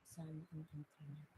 sana ang internet.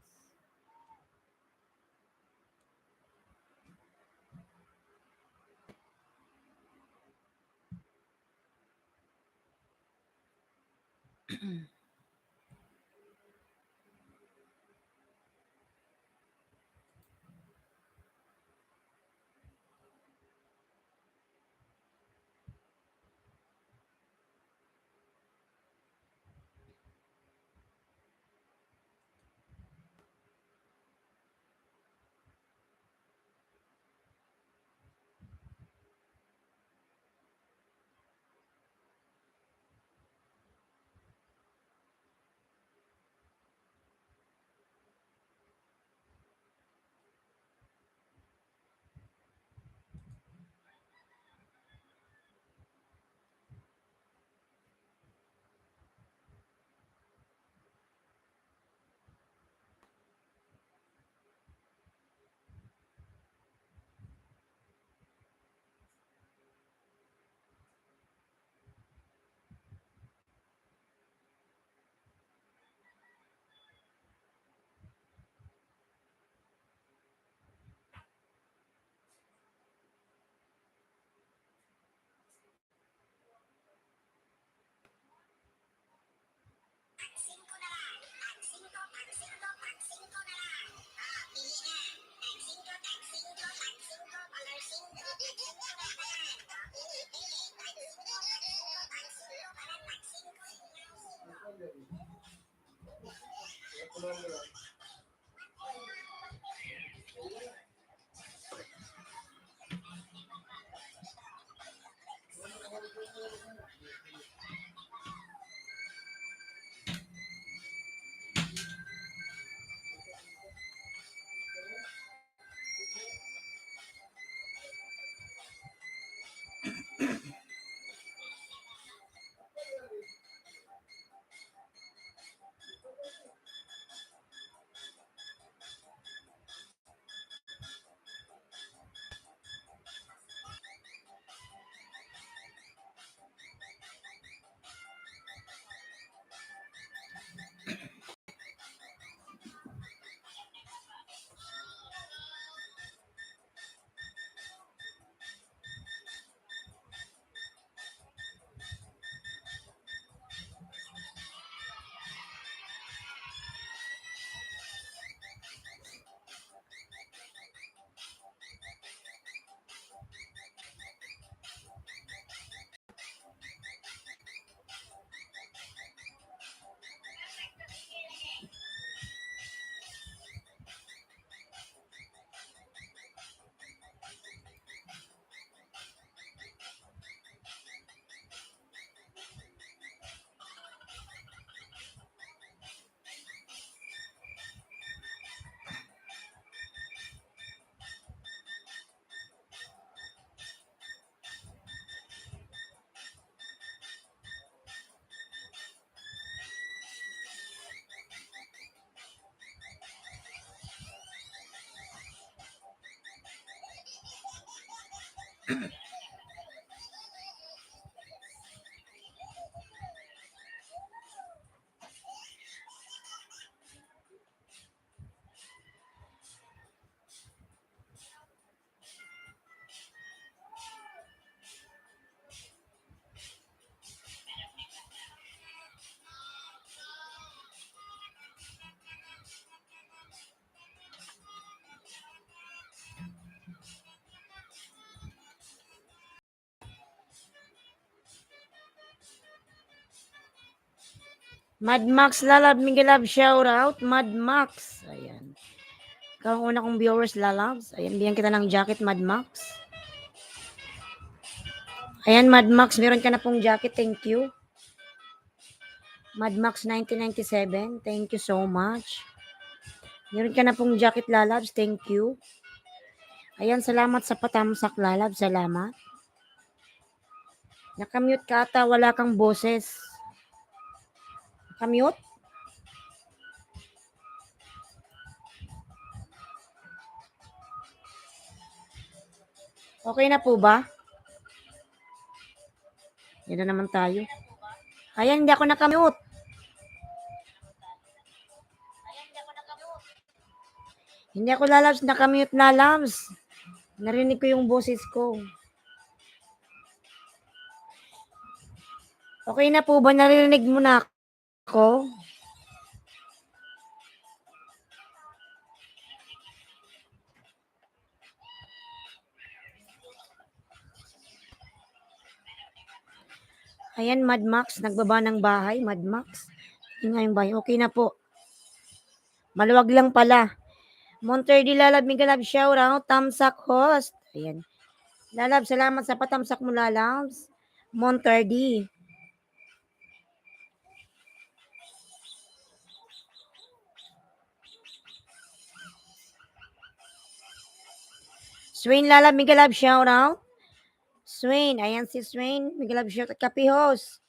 Mad Max Lalab, Miguelab, shout out. Mad Max. Ayan. Ikaw ang una kong viewers, Lalabs. Ayan, bigyan kita ng jacket, Mad Max. Ayan, Mad Max, meron ka na pong jacket. Thank you. Mad Max 1997. Thank you so much. Meron ka na pong jacket, Lalabs. Thank you. Ayan, salamat sa patamsak, Lalabs. Salamat. Nakamute ka ata, wala kang boses. Nakamute? Okay na po ba? Yan na naman tayo. Ayan, hindi ako nakamute. Hindi ako lalabs, nakamute lalabs. Narinig ko yung boses ko. Okay na po ba? Narinig mo na ako? Ayan, Mad Max. Nagbaba ng bahay, Mad Max. Yun nga yung bahay. Okay na po. Maluwag lang pala. Monter di Lalab, Migalab, shoutout. Tamsak host. Ayan. Lalab, salamat sa patamsak mo, Lalabs. Monter di. Swain Lalab, Migalab, shoutout. Swain, ayan si Swain. Migalab, shoutout. Kapi host.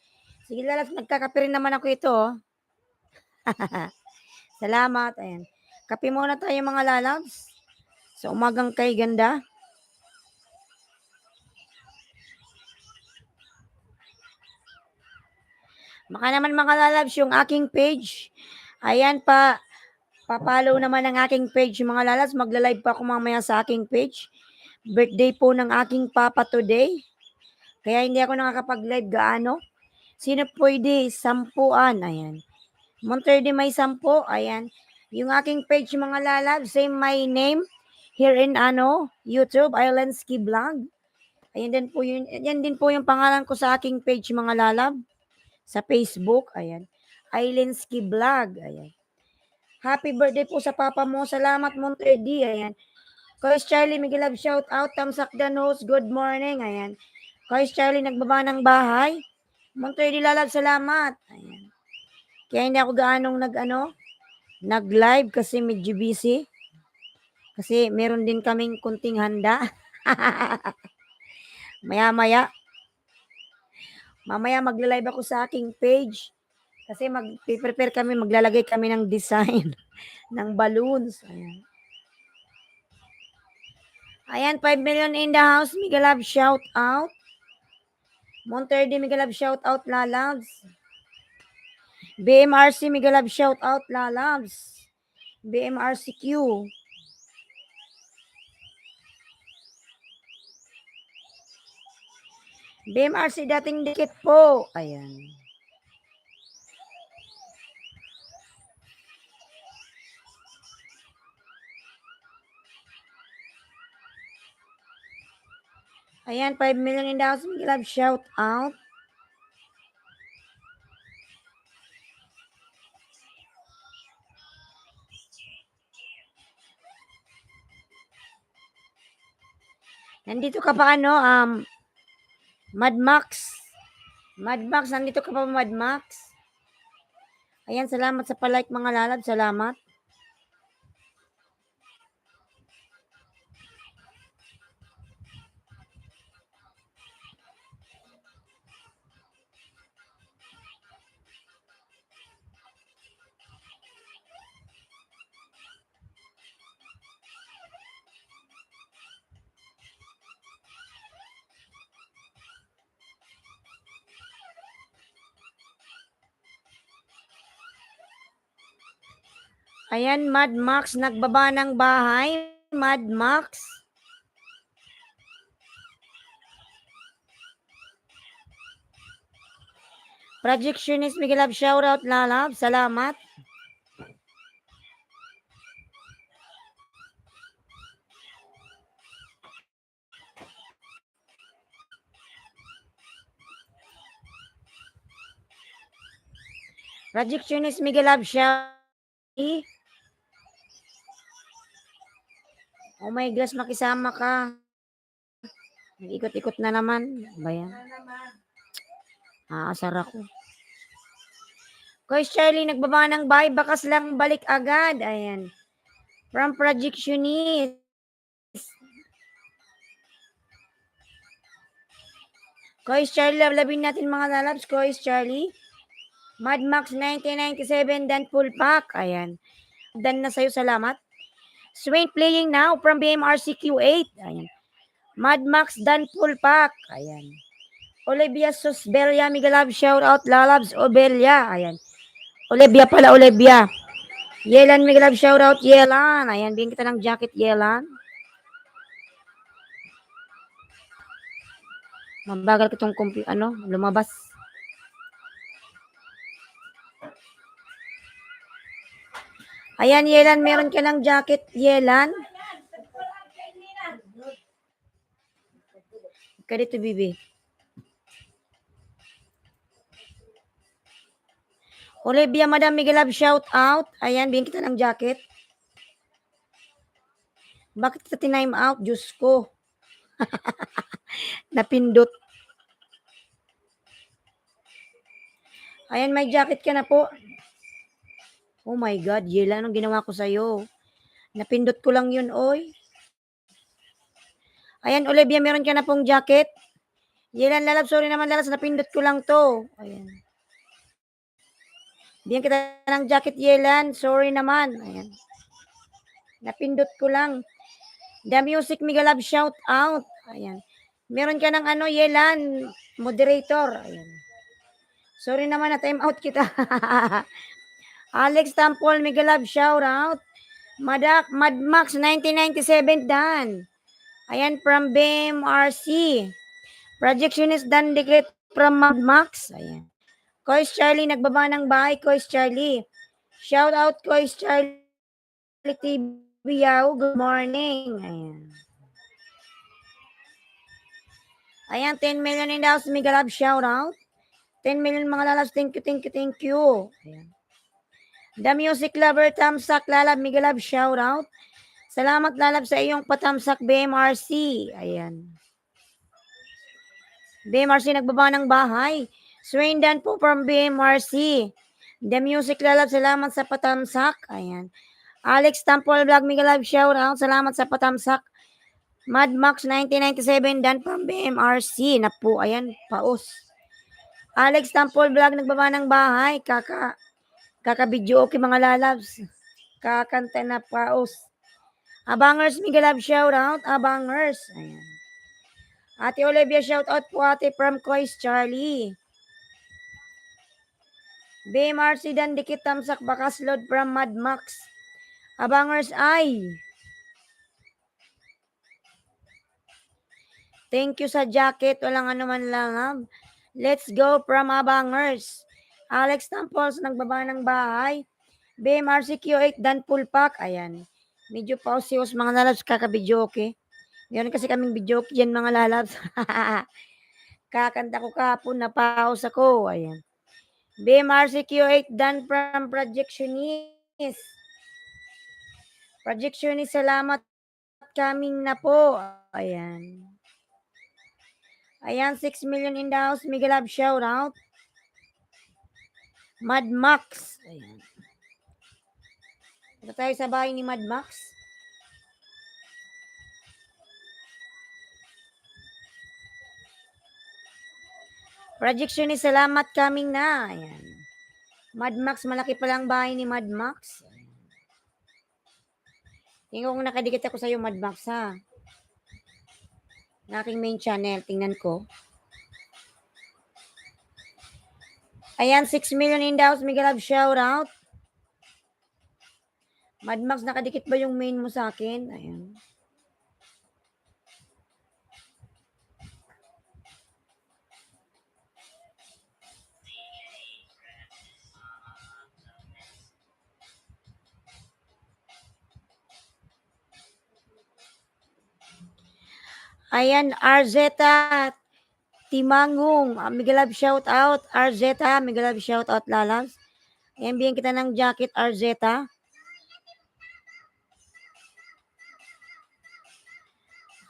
Sige, Lalabs, nagkakape rin naman ako ito. Salamat. Ayan. Kape muna tayo mga Lalabs. Sa umagang kay ganda. Maka naman mga Lalabs yung aking page. Ayan pa. Papalo naman ang aking page mga Lalabs. Magla-live pa ako mamaya sa aking page. Birthday po ng aking papa today. Kaya hindi ako nakakapag-live gaano. Sino pwede? Sampuan. Ayan. Monterdi may 10. Ayan. Yung aking page mga Lalabs. Same my name. Here in YouTube. Islandski Vlog. Ayan din po yun. Yan din po yung pangalan ko sa aking page mga Lalab. Sa Facebook. Ayan. Islandski Vlog. Ayan. Happy birthday po sa papa mo. Salamat Monterdi. Ayan. Kois Charlie, Miguel shout out. Tamsak Danos, good morning. Ayan. Kois Charlie, nagbaba ng bahay. Monterdi Lalab, salamat. Ayan. Kaya hindi ako gaanong nag-live kasi medyo busy. Kasi meron din kaming kunting handa. Maya-maya. Mamaya magla-live ako sa aking page. Kasi mag-prepare kami, maglalagay kami ng design ng balloons. Ayan. Ayan, 5 million in the house. Migalab, shout out. Monterdi, Migalab, shout out, Lalabs. BMRC, Migalab, shout out, Lalabs. BMRCQ. BMRC, dating dikit po. Ayan. Ayan, 5 million in the house. Migalab, shout out. Nandito ka pa Mad Max. Mad Max, nandito ka pa Mad Max. Ayan, salamat sa palike mga Lalab. Salamat. Ayan, Mad Max, nagbaba ng bahay. Mad Max. Projectionist, Miguel, shout out, Lalab. Salamat. Projectionist, Miguel, shout out. Oh my gosh, makisama ka. Nag-ikot-ikot na naman. Bayan. Aasar ako. Kois Charlie, nagbaba ng bahay. Bakas lang balik agad. Ayan. From Projectionist. Kois Charlie, labin natin mga Lalabs. Kois Charlie. Mad Max 1997, dan full pack. Ayan. Dan na sa'yo, salamat. Swain playing now from BMRCQ8. Ayan. Mad Max dan full pack. Ayan. Olivia Susbelia, Miguel Love, shout out, Lalabs, Obelia. Ayan. Olivia pala, Olivia. Yelan, mega love shoutout, Yelan. Ayan, bigyan kita ng jacket, Yelan. Mabagal ko itong lumabas. Ayan, Yelan, meron ka ng jacket, Yelan. Ka dito, bibi. Olivia, Madam Miguel Love, shout out. Ayan, bigyan kita ng jacket. Bakit kita tinime out? Diyos ko. Napindot. Ayan, may jacket ka na po. Oh my God, Yelan, anong ginawa ko sa'yo? Napindot ko lang yun, oy. Ayan, Olivia, meron ka na pong jacket. Yelan, lalab, sorry naman, lalas, napindot ko lang to. Ayan. Bigyan kita ng jacket, Yelan. Sorry naman. Ayan. Napindot ko lang. The Music Mega Love shout out. Ayan. Meron ka ng Yelan, moderator. Ayan. Sorry naman na time out kita. Alex Tampol Mega Love shout out. Madmax 1997 Dan. Ayan, from BMRC. Projectionist Dan Decret from Madmax. Ayan. Kois Charlie, nagbaba ng bahay. Kois Charlie. Shout out Kois Charlie TV Yao. Good morning. Ayan, 10 million in the house. Mega Love shout out. 10 million mga lalas. Thank you, thank you, thank you. Ayan. The Music Lover, Tamsak Lalab, Mega Love shout out. Salamat Lalab sa iyong patamsak BMRC. Ayan. BMRC nagbaba ng bahay. Swain Dan po from BMRC. The Music Lalab, salamat sa patamsak. Ayan. Alex Tampol Vlog, Mega Love shout out. Salamat sa patamsak. Madmax 1997 Dan from BMRC. Na po, ayan, paos. Alex Tampol Vlog, nagbaba ng bahay. Kaka-video okay mga lalabs. Kakanta na paos. Abangers, Mega Love shout out. Abangers. Ayan. Ate Olivia, shout out po ate from Kois Charlie. BMRC Dan Dikit Tamsak Bakaslod from Madmax. Abangers ay. Thank you sa jacket. Walang anuman lang. Let's go from Abangers. Alex Tampos, nagbaba ng bahay. BMRC Q8 Dan Pulpak. Ayan. Medyo pausios mga lalabs, kakabidyo okay. Meron kasi kaming video yan mga lalabs. Kakanta ko kahapon, na-pause ako. Ayan. BMRC Q8 Dan from Projectionist. Projectionist, salamat kaming na po. Ayan. Ayan, 6 million in the house. Mega Love shout out. Madmax. Ayan. Ito tayo sa bahay ni Madmax. Projectionist, salamat kaming na. Ayan. Madmax, malaki pala ang bahay ni Madmax. Tingnan kung nakadikit ako sa iyo, Madmax, ha. Na aking main channel, tingnan ko. Ayan, 6 million in the house. Mega Love shout out. Madmax, nakadikit ba yung main mo sa akin? Ayan. Ayan, Arzeta Timangong. Mega Love shout out. Arzeta, Mega Love shout out, lalabs. Ayan, bigyan kita ng jacket, Arzeta.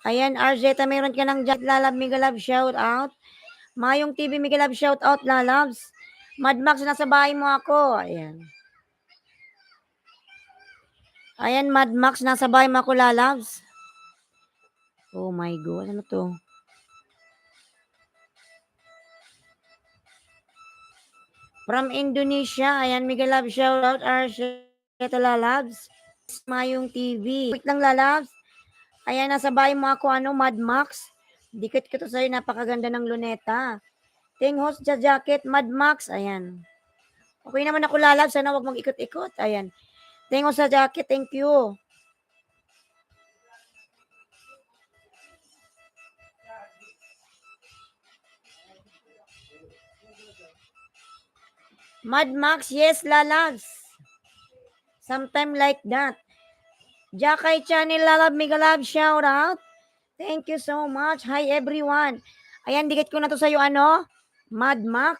Ayan, Arzeta, meron ka ng jacket, lalab, Mega Love shout out. Mayong TV, Mega Love shout out, lalabs. Madmax, nasa bahay mo ako. Ayan. Ayan, Madmax, nasa bahay mo ako, lalabs. Oh my God, ano to? From Indonesia, ayan, Mega Love shout out, Arzeta, lalabs. Mayong TV. Wait lang, lalabs. Ayan, nasa bahay mo ako, Madmax. Dikit ko to sa'yo, napakaganda ng luneta. Ting host jacket, Madmax. Ayan. Okay naman ako, lalabs. Sana wag mag-ikot-ikot. Ayan. Thank you sa jacket. Thank you. Mad Max, yes, lalabs. Sometime like that. Jakay Channel, lalab, mega love, shout out. Thank you so much. Hi, everyone. Ayan, dikit ko na to sa'yo, Mad Max.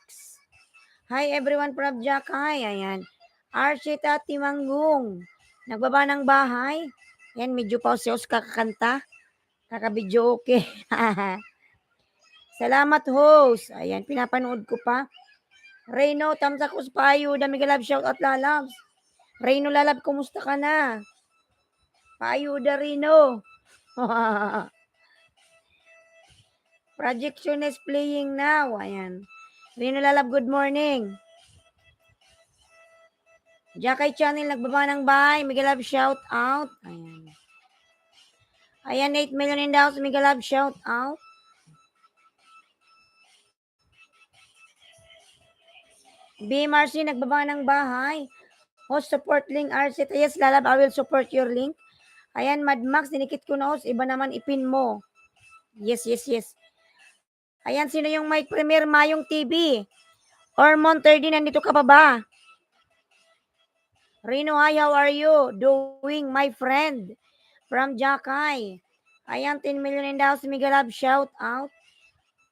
Hi, everyone from Jakay. Ayan. Archita Timanggung. Nagbaba ng bahay. Ayan, medyo pauseos kakakanta. Kakabidyo okay. Salamat, host. Ayan, pinapanood ko pa. Reyno, tamsakus payo. Dami galab, shout out lalabs. Reyno lalab, kumusta ka na? Payo da Reyno. Projection is playing now. Ayan. Reyno lalab, good morning. Jakay Channel, nagbaba ng bahay. Mega love, shout out. Ayan. Ayan, 8 million in the house. Mega love, shout out. BMRC, nagbaba ng bahay. Host support link, RC. Yes, lalab, I will support your link. Ayan, Mad Max, dinikit ko na host. Iba naman ipin mo. Yes. Ayan, sino yung Mike Premier Mayong TV? Ormond 30, nandito ka pa ba? Rino, hi, how are you doing, my friend? From Jakay. Ayan, 10 million in the house. Mega love, shout out.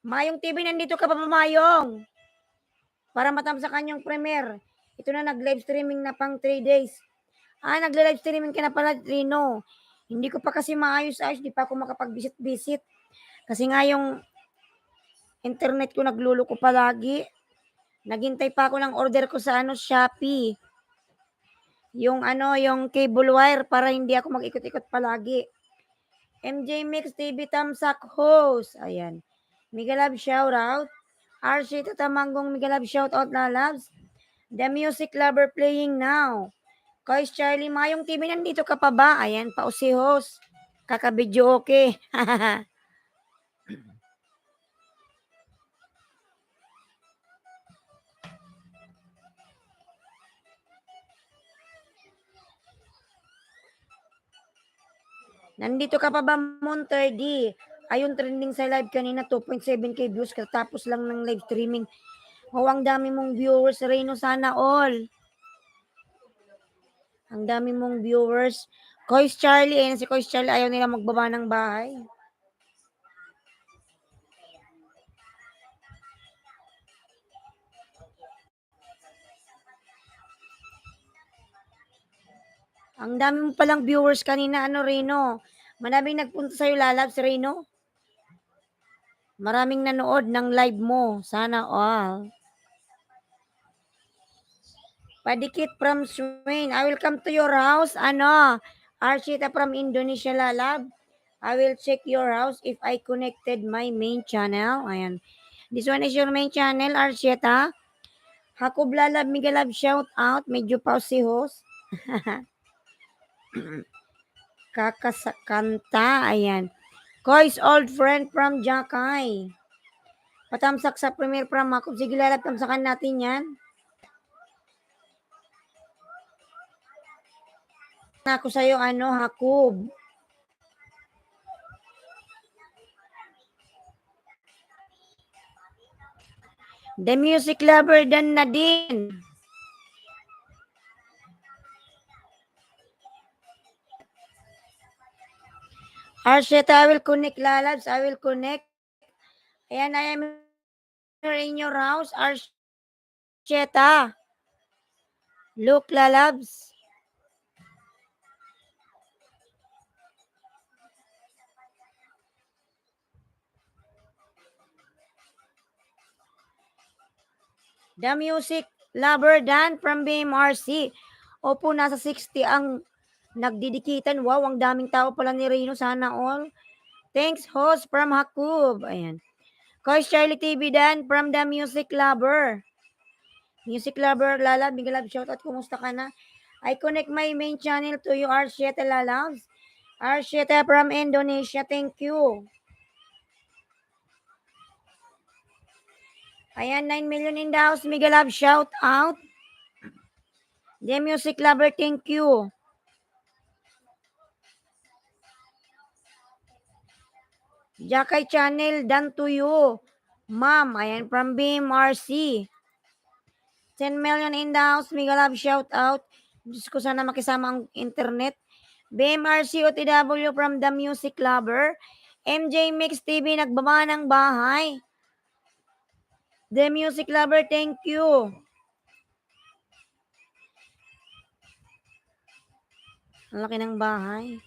Mayong TV, nandito ka pa ba, Mayong? Para matamsakan yung premiere. Ito na, nag-live streaming na pang 3 days. Nag-live streaming ka na pala, Rino. Hindi ko pa kasi maayos-ayos. Di pa ako makapag-visit-visit. Kasi nga yung internet ko nagluluko palagi. Naghintay pa ako ng order ko sa Shopee. Yung yung cable wire para hindi ako mag-ikot-ikot palagi. MJ Mix TV Tamsak host. Ayan. Mega love shout out. RC Tatamanggong mega love shout out na loves. The music lover playing now. Kois Charlie Mayong TV, nandito ka pa ba? Ayan, pausi host. Kakabidyo okay. Nandito ka pa ba, Monterdi? Ayun, trending sa live kanina, 2.7k views katapos lang ng live streaming. Ang dami mong viewers, Reyno, sana all. Ang dami mong viewers. Kois Charlie, si Kois Charlie, ayaw nila magbaba ng bahay. Ang dami mo palang viewers kanina, Reyno. Maraming nagpunta sa'yo, lalabs, Reyno. Maraming nanood ng live mo. Sana all. Padikit from Swain. I will come to your house. Archita from Indonesia, lalab. I will check your house if I connected my main channel. Ayan. This one is your main channel, Archita. Hakob lalab, migalab, shout out. Medyo pause si host. Kakasakanta. Ayan. Kois, old friend from Jakay. Patamsak sa premier from Hakob. Sige lalab, tamsakan natin yan. Ako sa'yo, Hakob. The music lover dan Nadine. Arsheta, I will connect, lalabs. I will connect. Ayan, I am here in your house, Arsheta. Look, lalabs. The music lover Dan from BMRC. Opo, nasa 60 ang nagdidikitan. Wow, ang daming tao pala ni Reno. Sana all. Thanks, host from Hakub. Ayan. Kois Charlie TV Dan from The Music Lover. Music Lover, lalab, bigalab, shoutout. Kumusta ka na? I connect my main channel to you, Arsheta lalabs. Arsheta from Indonesia. Thank you. Ayan, 9 million in the house. Mega love, shout out. The Music Lover, thank you. Jakay Channel, done to you. Ma'am, ayan, from BMRC. 10 million in the house, mega love shout out. Diyos ko, sana makisama ang internet. BMRC OTW from The Music Lover. MJ Mix TV, nagbaba ng bahay. The Music Lover, thank you. Ang laki ng bahay.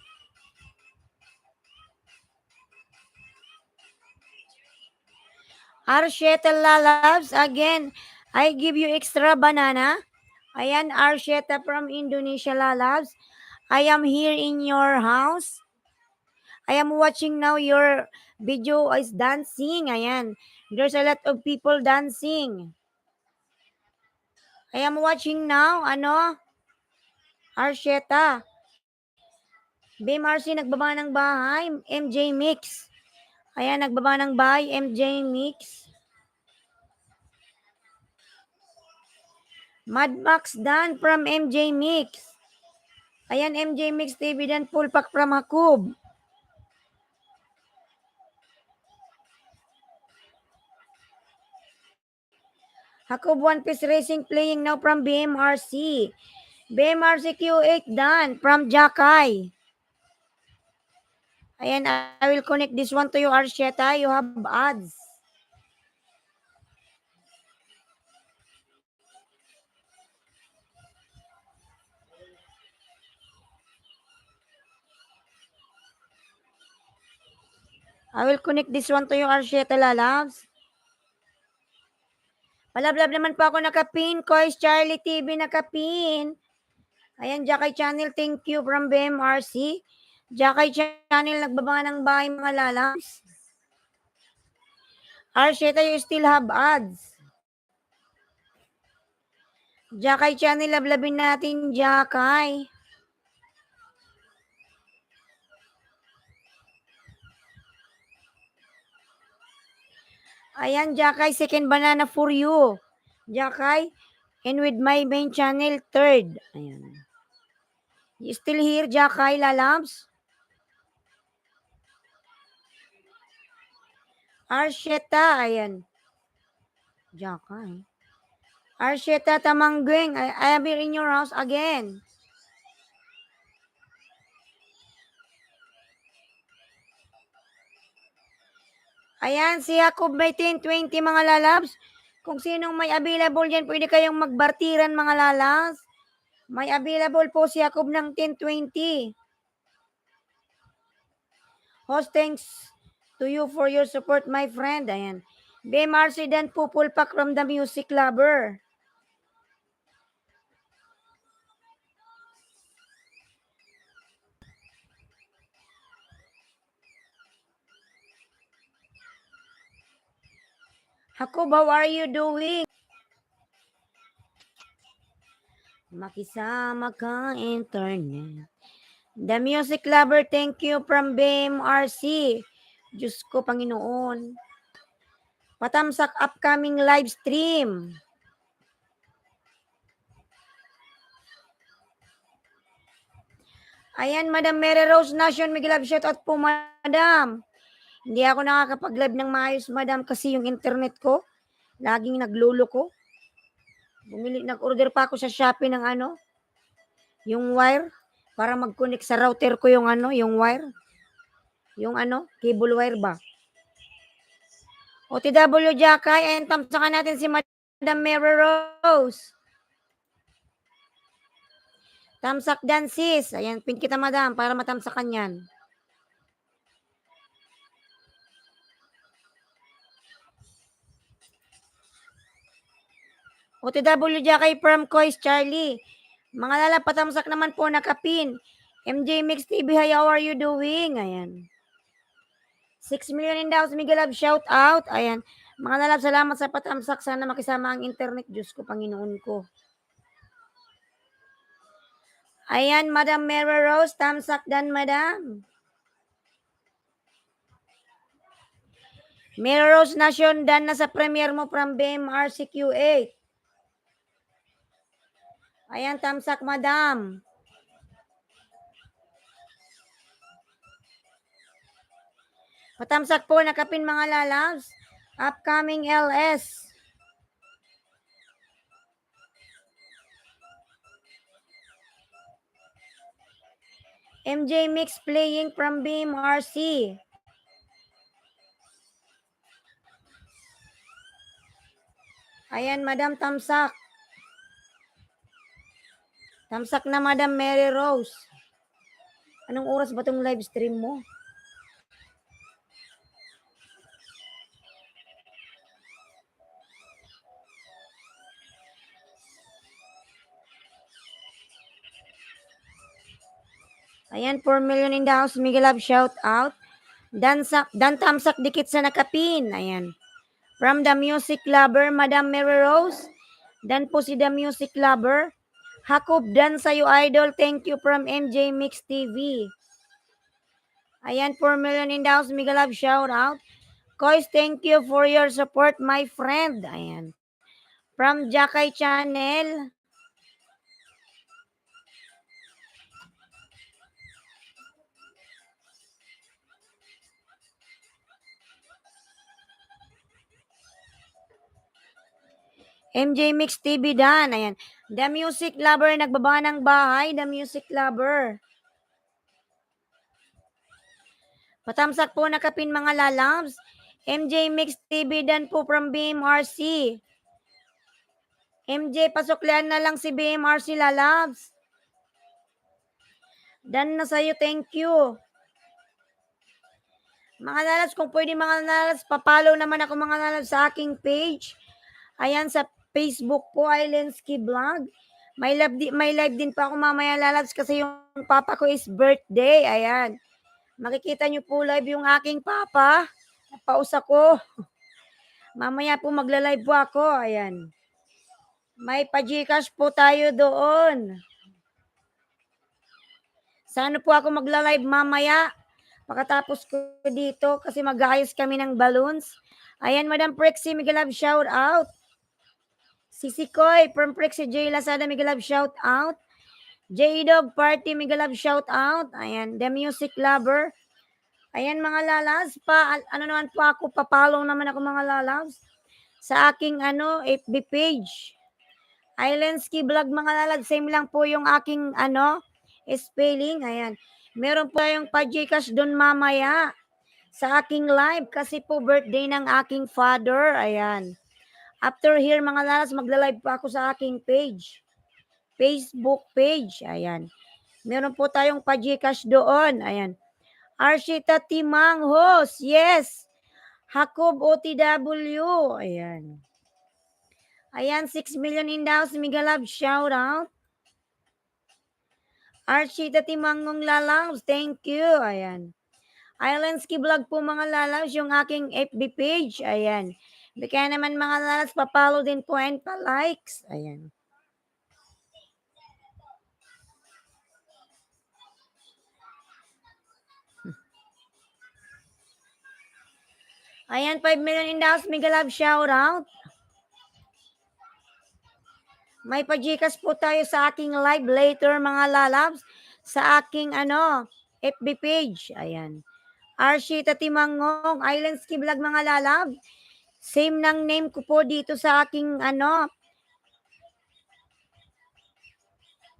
Arsheta Lalabs, again, I give you extra banana. Ayan, Arsheta from Indonesia Lalabs. I am here in your house. I am watching now your video is dancing. Ayan, there's a lot of people dancing. I am watching now, Arsheta. BMRC, nagbaba ng bahay. MJ Mix. Ayan, nagbaba ng bahay. MJ Mix. Mad Max Dan from MJ Mix. Ayan, MJ Mix TV Dan full pack from Hakub. Hakub One Piece Racing playing now from BMRC. BMRC Q8 Dan from Jakay. Ayan, I will connect this one to you, Arsheta. You have ads. I will connect this one to you, Arsheta Lalabs. Palablab naman po ako nakapin. Kois Charlie TV nakapin. Ayan, Jakay Channel, thank you from BMRC. Jakay Channel, nagbaba ng bahay mga lalabs. Arsheta, you still have ads. Jakay Channel, lablabin natin, Jakay. Ayan, Jakay, second banana for you. Jakay, and with my main channel, third. Ayan. You still here, Jakay, lalabs? Arsheta, ayan. Jakay. Arsheta Tamanggwing, I am here in your house again. Ayan, si Jacob may 1020 mga lalabs. Kung sinong may available dyan, pwede kayong magbartiran mga lalas. May available po si Jacob ng 1020. Host, thanks to you for your support, my friend. Ayan. BMRC Dan po, full pack from The Music Lover. Jacob, how are you doing? Makisama ka internet. The Music Lover, thank you from BMRC. Diyos ko, Panginoon. Patamsak upcoming live stream. Ayan, Madam Mary Rose Nation, may love shout out po, Madam. Hindi ako nakakapag-live ng maayos, Madam, kasi yung internet ko, laging nagluloko. Nag-order pa ako sa Shopee ng yung wire, para mag-connect sa router ko yung yung wire. Yung cable wire ba? OTW Jakay, ayan, tamsakan natin si Madam Mary Rose. Tamsak dan sis. Ayan, pin kita, Madam, para matamsakan yan. OTW Jakay from Kois Charlie. Mga lala, patamsak naman po nakapin. MJ Mix TV, how are you doing? Ayan. 6 million in the house, Miguel Love, shout out. Ayan. Mga lalab, salamat sa patamsak. Sana makisama ang internet. Diyos ko, Panginoon ko. Ayan, Madam Mary Rose, tamsak dan, Madam. Mary Rose Nation, dan na sa premiere mo from BMRCQ8. Ayan, tamsak, madam. Patamsak po, nakapin mga lalabs. Upcoming LS. MJ Mix playing from BMRC. Ayan, Madam Tamsak. Tamsak na, Madam Mary Rose. Anong oras ba itong live stream mo? Ayan, 4 million in the house. Miguel Love, shout out. Dan Tamsak dikit sa nakapin. Ayan. From the music lover, Madam Mary Rose. Dan po si the music lover. Hakob dan sa'yo, idol. Thank you from MJ Mix TV. Ayan, 4 million in the house. Miguel Love, shout out. Kois, thank you for your support, my friend. Ayan. From Jakay Channel. MJ Mix TV Dan. Ayan. The Music Lover, nagbaba ng bahay. The Music Lover. Patamsak po nakapin mga lalabs. MJ Mix TV Dan po from BMRC. MJ, pasuklian na lang si BMRC lalabs. Dan na sa'yo, thank you. Mga lalabs, kung pwede mga lalabs, papalo naman ako mga lalabs sa aking page. Ayan, sa Facebook po, Islandsky Vlog. May live din pa ako mamaya lalabs kasi yung papa ko is birthday. Ayan. Makikita nyo po live yung aking papa. Pausa ko. Mamaya po magla-live po ako. Ayan. May pa-Gcash po tayo doon. Sana po ako magla-live mamaya. Pagkatapos ko dito kasi mag-ayos kami ng balloons. Ayan, Madam Prexy, Miguel Love, shout out. Sisi Koy from Prexy J. Lazada, Miguel Love, shout out. J-Dog Party, Miguel Love, shout out. Ayan, The Music Lover. Ayan mga lalas, ano naman po ako, papalaw naman ako mga lalas sa aking FB page. Islandsky Vlog mga lalas, same lang po yung aking spelling. Ayan, meron po yung pa-Gcash doon mamaya sa aking live kasi po birthday ng aking father. Ayan. After here mga lalas, magla-live pa ako sa aking page. Facebook page. Ayan. Meron po tayong pa-Gcash doon. Ayan. Arshita Timang host. Yes. Hakob OTW. Ayan. Ayan, 6 million in the house. Miguel Love, shout out. Arshita Timangong lalabs. Thank you. Ayan. Islandsky Vlog po mga lalabs, yung aking FB page. Ayan. Kaya naman mga lalabs, papalo din po and pa-likes. Ayan. Ayan, 5 million in the house. Miguel Love, shout out. May pa-Gcash po tayo sa aking live later mga lalabs. Sa aking FB page. Ayan. Arshita Timangong, Islandsky Vlog mga lalab. Same ng name ko po dito sa aking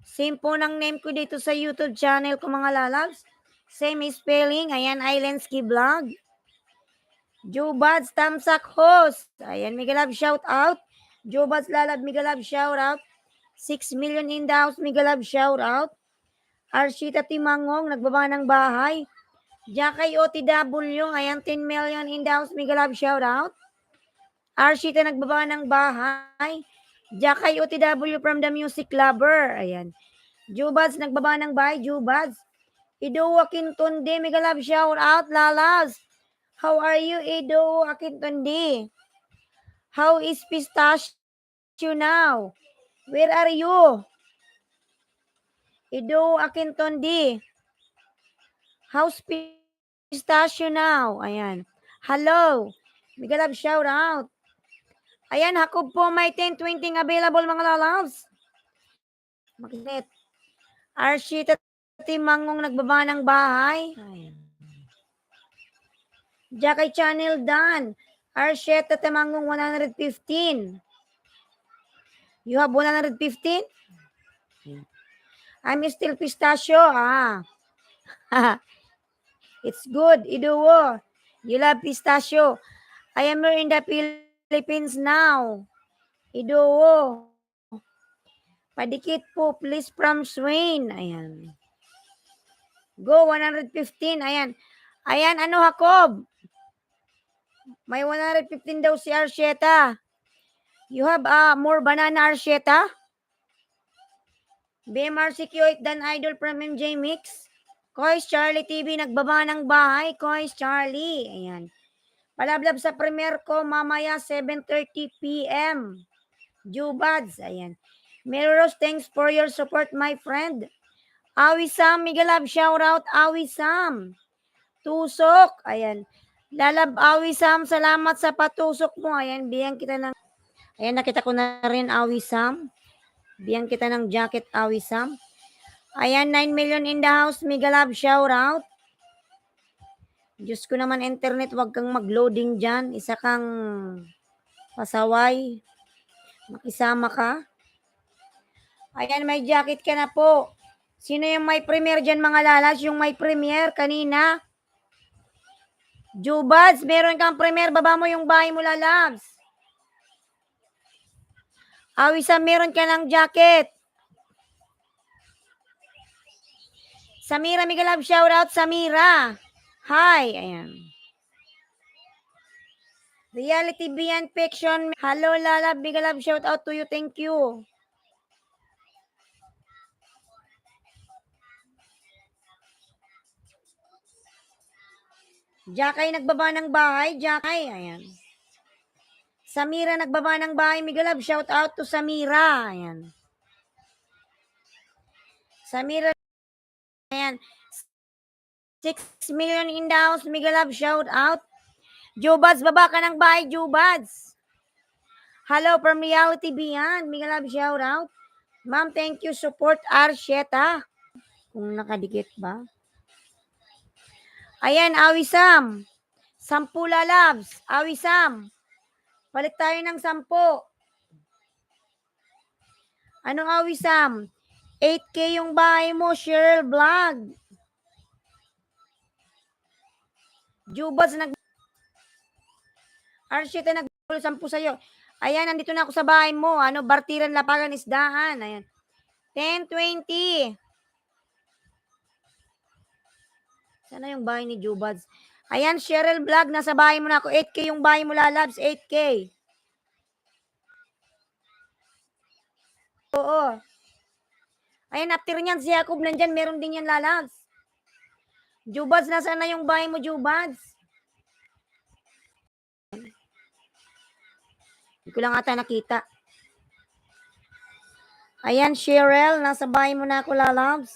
Same po ng name ko dito sa YouTube channel ko mga lalabs. Same spelling. Ayan, Islandsky Vlog. Jobads Tamsak host. Ayan, Miguel Love, shout out. Jobads Lalab, Miguel Love, shout out. 6 million in the house, Miguel Love, shout out. Arshita Timangong, nagbaba ng bahay. Jakay OTW, ayan, 10 million in the house, Miguel Love, shout out. Arshita, nagbaba ng bahay. Jakay OTW from the music lover, ayan. Jubads, nagbaba ng bahay, Jubads. Ido Akintundi, Miguel Love, shout out, Lalas. How are you, Ido Akintundi? How is Pistachio now? Where are you? Ido Akintundi. How's Pistachio now? Ayan. Hello. Miguel Love, shout out. Ayan, Hakob po may 10-20 available mga lalabs. Magnet. Archie Timangong nagbaba ng bahay. Ayan. Jackie Channel Dan. Archie Timangong 115. You have 115? I'm still pistachio. It's good. Iduwo. You love pistachio. I am here in the Philippines now. Iduwo. Padikit po, please, from Swain. Ayan. Go, 115. Ayan. Ayan, ano, Jacob? May 115 daw si Arsheta. You have more banana, Arsheta? BMRCQ8 Dan Idol from MJ Mix. Kois Charlie TV, nagbaba ng bahay. Kois Charlie. Ayan. Palablab sa premiere ko mamaya 7:30 p.m. Jubads. Ayan. Melrose, thanks for your support, my friend. Awi Sam, Migalab, shout out. Awi Sam. Tusok. Ayan. Lalab, Awi Sam, salamat sa patusok mo. Ayan, bigyan kita ng... Ayan, nakita ko na rin, Awi Sam. Bigyan kita ng jacket, Awi Sam. Ayan, 9 million in the house. Migalab, shout out. Diyos ko naman, internet, wag kang mag-loading dyan. Isa kang pasaway. Makisama ka. Ayan, may jacket ka na po. Sino yung may premiere dyan, mga lalas? Yung may premiere kanina. Jubads, meron kang premiere. Baba mo yung bahay mo, lalabs. Awisa, meron ka ng jacket. Samira Migalab, shout out, Samira. Hi, ayan. Reality Beyond Fiction. Hello, Lalab, Migalab, shout out to you. Thank you. Jakay nagbaba ng bahay. Jakay, ayan. Samira nagbaba ng bahay. Migalab, shout out to Samira. Ayan. Samira, ayan. 6 million in the house. Migalab, shout out. Jubads, baba ka ng bahay, Jubads. Hello from Reality Beyond. Migalab, shout out. Ma'am, thank you. Support Arsheta. Kung nakadikit ba? Ayan, Awisam. 10 lalabs. Awisam. Palit tayo ng 10. Anong Awisam? 8K yung bahay mo, Cheryl Vlog. Jubads Arsheta nag-10 sa'yo. Ayan, nandito na ako sa bahay mo. Ano, Bartiran, Lapagan, Isdahan. Ayan. 10, 20. Sana yung bahay ni Jubads. Ayan, Cheryl Vlog, nasa bahay mo na ako. 8K yung bahay mo, lalabs. 8K. Oo. Ayan, after niyan, si Jacob nandyan. Meron din yan, lalabs. Jubads, nasaan na yung bahay mo, Jubads? Hindi ko lang ata nakita. Ayan, Cheryl, nasa bahay mo na ako, lalabs.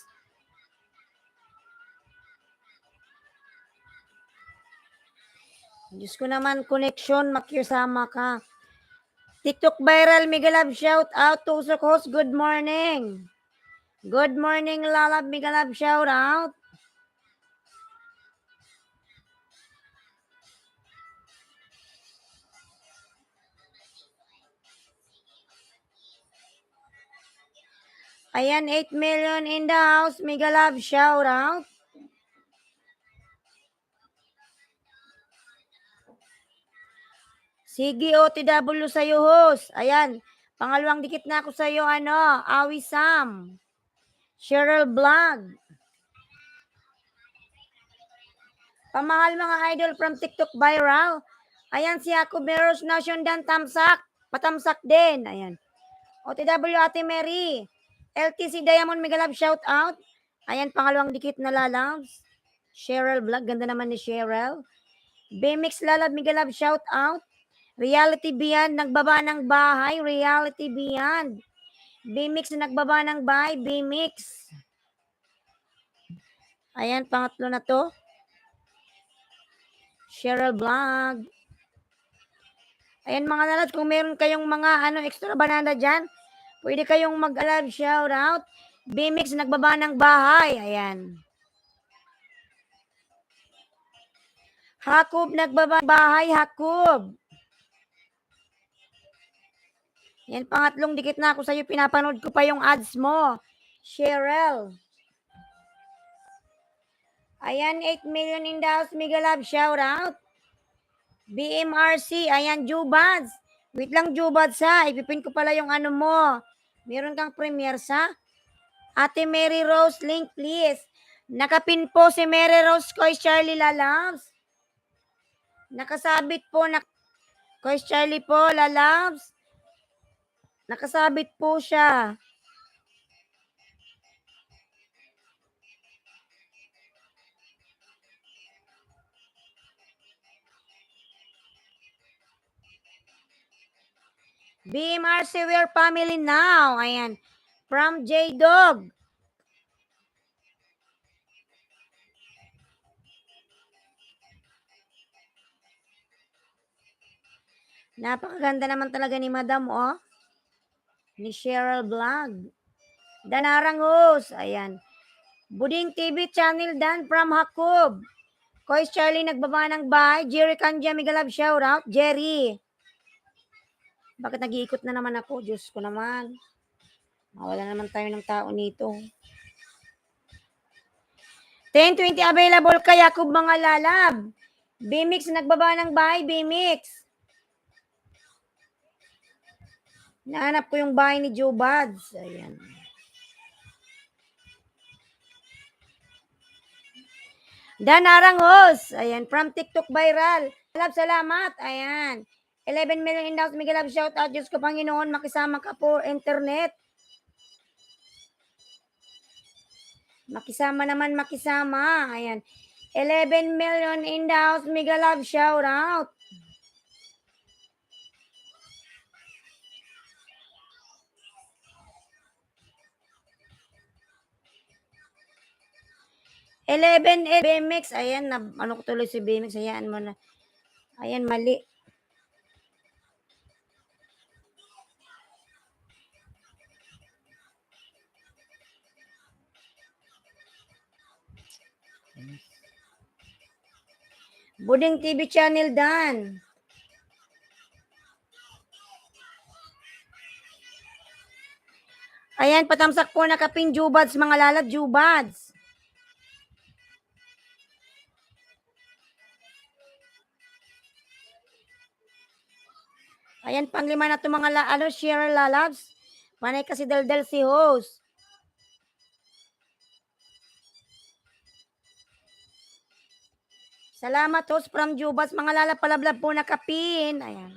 Diyos ko naman, connection, makisama ka. TikTok viral, Migalab, shout out to Usok host. Good morning. Good morning, Lalab, Migalab, shout out. Ayan, 8 million in the house, Migalab, shout out. Sige, OTW sa'yo, host. Ayan, pangalawang dikit na ako sa'yo, Awi Sam. Cheryl Vlog. Pamahal mga idol from TikTok viral. Ayan, si Jacob Meros Nation Dan Tamsak. Patamsak din. Ayan. OTW Ate Mary. LTC Diamond Migalab, shout out. Ayan, pangalawang dikit na lalabs. Cheryl Vlog. Ganda naman ni Cheryl. BMX Lalab Migalab, shout out. Reality Beyond, nagbaba ng bahay. Reality Beyond. BMX nagbaba ng bahay. BMX. Ayan, pangatlo na to. Cheryl Vlog. Ayan mga lalabs, kung meron kayong mga extra banana dyan, Pwede kayong mag-love shoutout. BMX nagbaba ng bahay. Ayan. Hakob nagbaba ng bahay. Hakob. Yan, pangatlong dikit na ako sa'yo. Pinapanood ko pa yung ads mo. Cheryl. Ayan, 8 million in the house. Mega love shoutout. BMRC. Ayan, Jubads. Wait lang, Jubads ha. Ipipin ko pala yung ano mo. Meron kang premiere sa Ate Mary Rose, link please. Nakapin po si Mary Rose Koy Charlie Lalabs. Nakasabit po na Koy Charlie po Lalabs. Nakasabit po siya. BMRC, we're family now. Ayan. From J-Dog. Napakaganda naman talaga ni Madam, oh. Ni Cheryl Vlog. Danarangos. Ayan. Buding TV channel Dan from Hakob. Koy Charlie nagbaba ng bahay. Jerry Kanja, Migalab shoutout. Jerry. Bakit nag-iikot na naman ako? Diyos ko naman. Mawala naman tayo ng tao nito. 10-20 available kay Jacob mga lalab. BMX nagbaba ng bahay. BMX. Nahanap ko yung bahay ni Joe Buds. Ayan. Dan Arangos. Ayan. From TikTok viral. Love, salamat. Ayan. 11 million in the house. Miguel love shout out. Diyos ko Panginoon. Makisama ka po internet. Makisama naman, makisama. Ayan. 11 million in the house. Mega love shout out. BMX. Ayan. Ano ko tuloy si BMX. Hayaan mo na. Ayan, mali. Buding TV channel Dan. Ayan, patamsak po nakapin Jubads, mga lalad, Jubads. Ayan, panglima na ito mga share lalabs. Panay kasi daldal si host. Salamat host from Jubads, mga lalapalablab po nakapin. Ayan.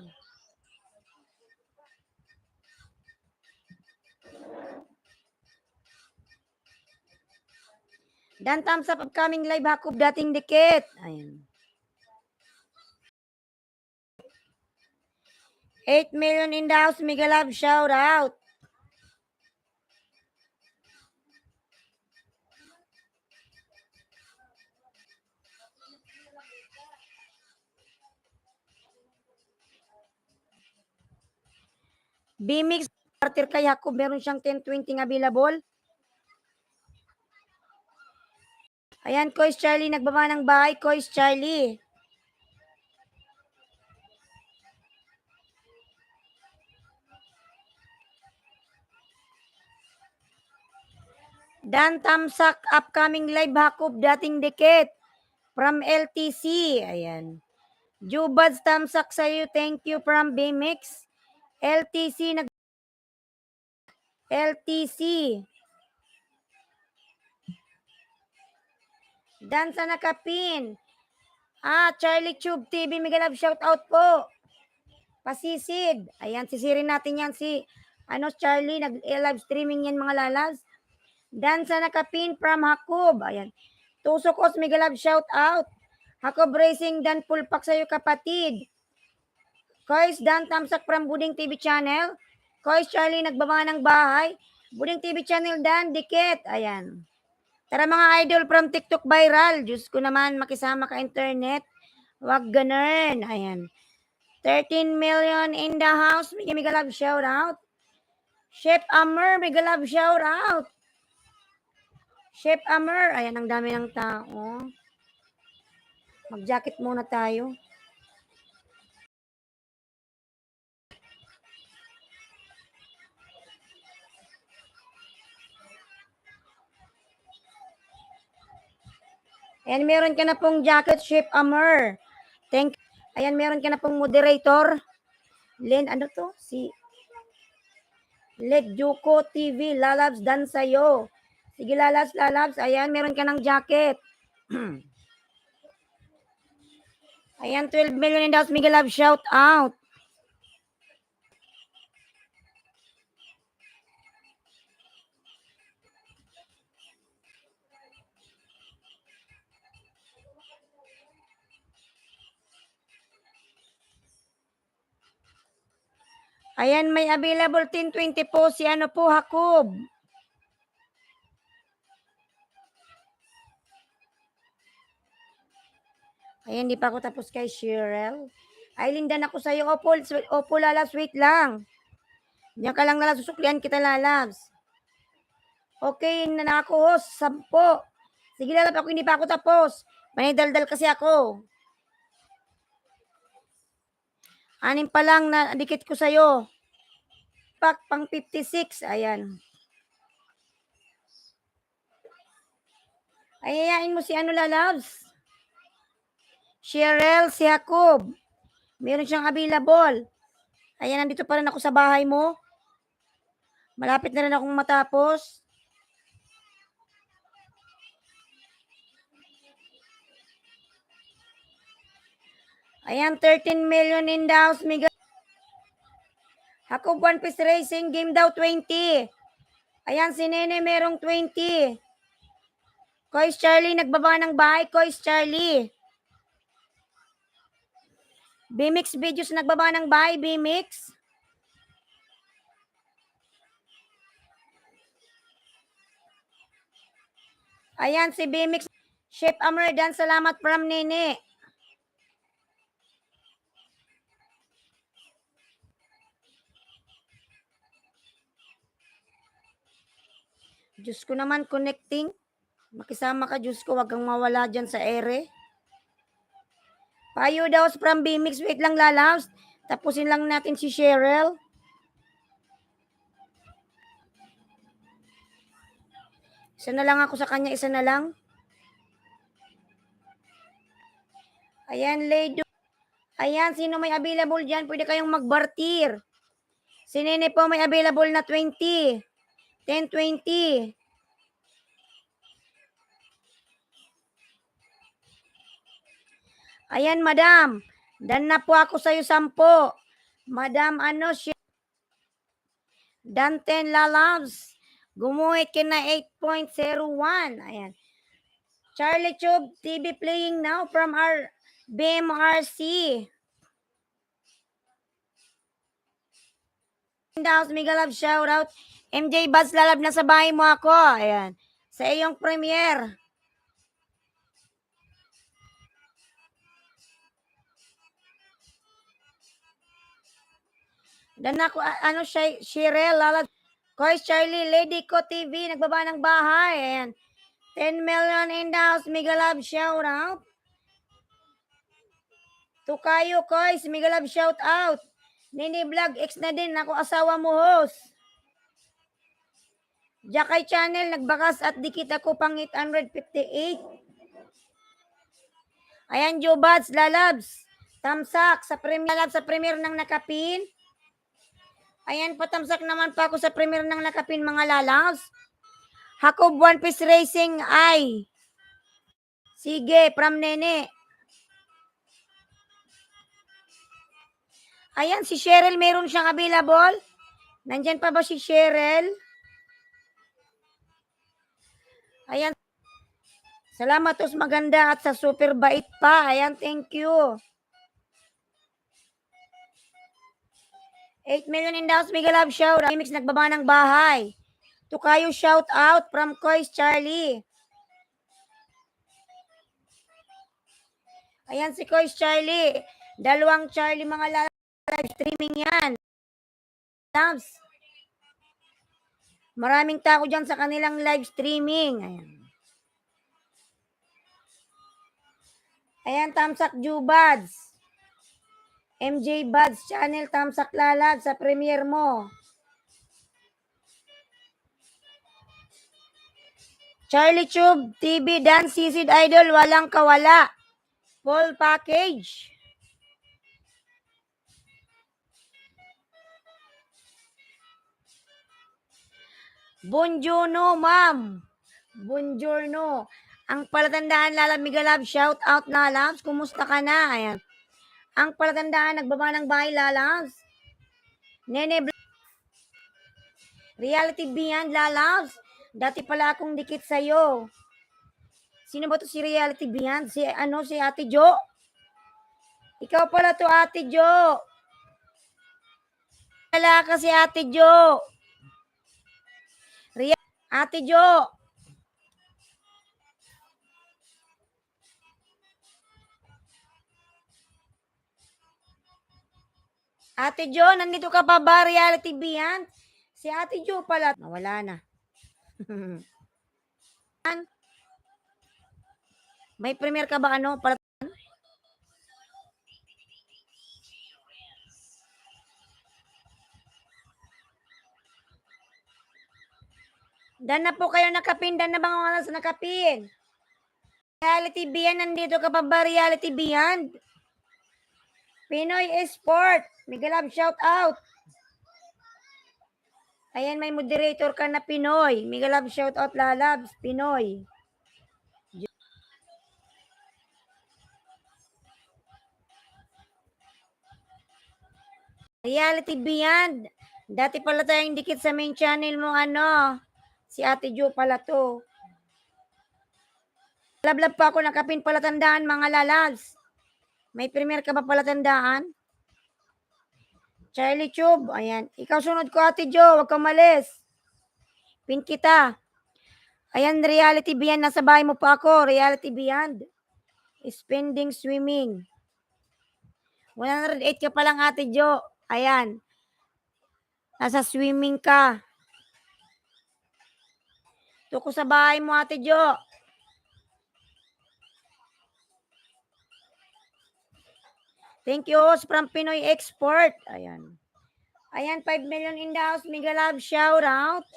Dan thumbs up upcoming live Hakob dating dikit. Ayan. 8 million in the house, Mega Love, shout out. BMix, partner kay Hakob, meron siyang 10-20 available. Ayan, Kois Charlie, nagbaba ng bahay, Kois Charlie. Dan Tamsak, upcoming live Hakob, dating dikit. From LTC, ayan. Jubads Tamsak sa'yo, thank you from BMix. LTC, LTC. Dan sa nakapin. Charlie Tube TV, Mega Love, shout out po. Pasisid. Ayan, sisirin natin yan si Charlie, nag-live streaming yan mga lalas. Dan sa nakapin from Hakob. Ayan. Tusokos, Mega Love, shout out. Hakob Racing, Dan Pulpak sa'yo kapatid. Kois, Dan Tamsak from Buding TV channel. Kois Charlie, nagbaba ng bahay. Buding TV channel, Dan, dikit. Ayan. Tara mga idol from TikTok viral. Diyos ko naman, makisama ka internet. Wag ganun. Ayan. 13 million in the house. Mega love shout out. Chef Amer, mega love shout out. Chef Amer, ayan, ang dami ng tao. Mag-jacket muna tayo. Ayan, meron ka na pong jacket, Chef Amer. Thank you. Ayan, meron ka na pong moderator. Len, ano to? Si Let Juko TV, lalabs dan sa'yo. Sige, lalabs. Ayan, meron ka ng jacket. Ayan, 12 million in dollars. Mega love shout out. Ayan, may available 1020 po si ano po, Hakob. Ayan, di pa ako tapos kay Cheryl. Ay, lindan ako sa'yo. Opo, lalabs, wait lang. Diyan ka lang, lalabs. Susuklian kita, lalabs. Okay, na ako, host. 10. Sige, lalabs, ako hindi pa ako tapos. Manidaldal kasi ako. 6 pa lang na dikit ko sa'yo. Pack pang 56. Ayan. Ayayain mo si ano, lalabs. Cheryl, si Jacob. Meron siyang available. Ayan, nandito pa rin ako sa bahay mo. Malapit na rin akong matapos. Ayan, 13 million in the house. Mega. Jacob, One Piece Racing. Game daw, 20. Ayan, si Nene merong 20. Kois Charlie, nagbaba ng bahay. Kois Charlie. BMX Videos, nagbaba ng bahay. BMX. Ayan, si BMX. Chef Amerdan, salamat from Nene. Diyos ko naman, connecting. Makisama ka, Diyos ko. Wag kang mawala dyan sa ere. Payo daw from BMX. Wait lang, lalabs. Tapusin lang natin si Cheryl. Isa na lang ako sa kanya. Isa na lang. Ayan, Lady. Ayan, sino may available dyan? Pwede kayong magbartir. Si Nene po may available na 20. 10-20. Ayan, madam. Dan na po ako sa'yo 10. Madam, ano siya? Dan 10 lalabs. Gumuhit ka na 8.01. Ayan. Charlie Chub TV playing now from our BMRC. House, mega love shout out. MJ Buzz, lalab na sa bahay mo ako. Ayan. Sa iyong premiere. Dan ako, ano, Cheryl, lalab. Kois Charlie, Lady Ko TV, nagbaba ng bahay. Ayan. 10 million in the house, mega love shout out. Tukayo, Kois, mega love shout out. Nini Vlog, ex na din, ako asawa mo, host. Jakay Channel, nagbakas at dikit ako pang 858. Ayan, Jobats, lalabs. Tamsak, sa premier ng nakapin. Ayan, patamsak naman pa ako sa premier ng nakapin, mga lalabs. Hakob One Piece Racing, ay. Sige, from Nene. Ayan, si Cheryl, meron siyang available. Nandyan pa ba si Cheryl? Ayan. Salamat, tos maganda at sa super bait pa. Ayan, thank you. 8 million in the house, mega love shout. Remix, nagbaba ng bahay. Tukayo shout out from Kois Charlie. Ayan si Kois Charlie. Dalawang Charlie, mga live streaming yan. Loves. Maraming tao dyan sa kanilang live streaming. Ayan. Ayan, Tamsak Jubads. MJ Buds Channel, Tamsak Lalab sa premiere mo. Charlie Tube TV, Dan Sisid Idol, walang kawala. Full package. Buongiorno, ma'am. Buongiorno. Ang palatandaan, Lalab Migalab, shout out Lalabs. Kumusta ka na? Ayan. Ang palatandaan, nagbaba ng bahay, Lalabs. Nene Reality Beyond, Lalabs. Dati pala akong dikit sa'yo. Sino ba to si Reality Beyond? Si Ate Jo? Ikaw pala to, Ate Jo. Wala ka si Ate Jo. Ate Jo. Ate Jo, nandito ka pa ba, Reality Beyond? Si Ate Jo pala. Nawala na. May premiere ka ba pala? Dan na po kayo nakapin. Dan na ba mga nasa nakapin? Reality Beyond, nandito ka pa ba, Reality Beyond? Pinoy Esport. Migalab, shout out. Ayan, may moderator ka na Pinoy. Migalab, shout out, Lalabs, Pinoy. Reality Beyond. Dati pala tayong dikit sa main channel mo, si Ate Jo pala to. Lablab pa ako, nakapin palatandaan, mga Lalabs. May premiere ka ba palatandaan? Charlie Tube, ayan. Ikaw sunod ko, Ate Jo, huwag kang malis. Pin kita. Ayan, Reality Beyond, nasa bahay mo pa ako, Reality Beyond. Spending swimming. 108 ka pa lang, Ate Jo. Ayan. Nasa swimming ka. Tuko sa bahay mo, Ate Jo. Thank you, host from Pinoy Export. Ayan. Ayan, 5 million in the house. Migalab, shout out.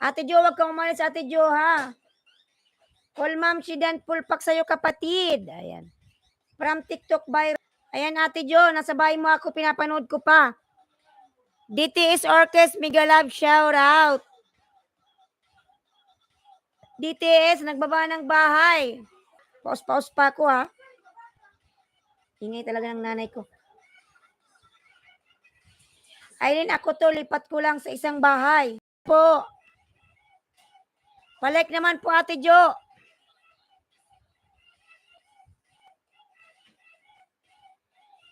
Ate Jo, wag kang umalis, Ate Jo, ha? Call Ma'am Shidan, full pack sa'yo, kapatid. Ayan. From TikTok viral. Ayan, Ate Jo, nasa bahay mo ako, pinapanood ko pa. DTS Orchestra, Migalab, shout out. DTS, nagbaba ng bahay. Paus-paus pa ako, ha? Ingay talaga ng nanay ko. Aileen, ako to, lipat ko lang sa isang bahay. Po. Palike naman po, Ate Jo.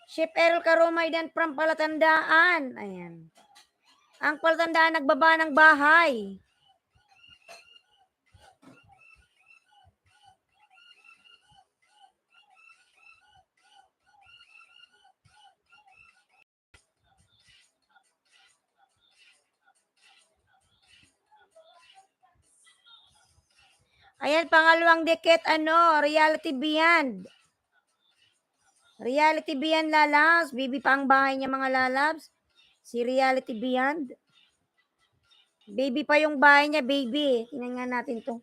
Chef Errol Karumay dan from Palatandaan. Ayan. Ang Palatandaan, nagbaba ng bahay. Ayan, pangalawang dikit, Reality Beyond. Reality Beyond, Lalabs. Baby pa ang bahay niya, mga Lalabs. Si Reality Beyond. Baby pa yung bahay niya, baby. Tingnan nga natin to.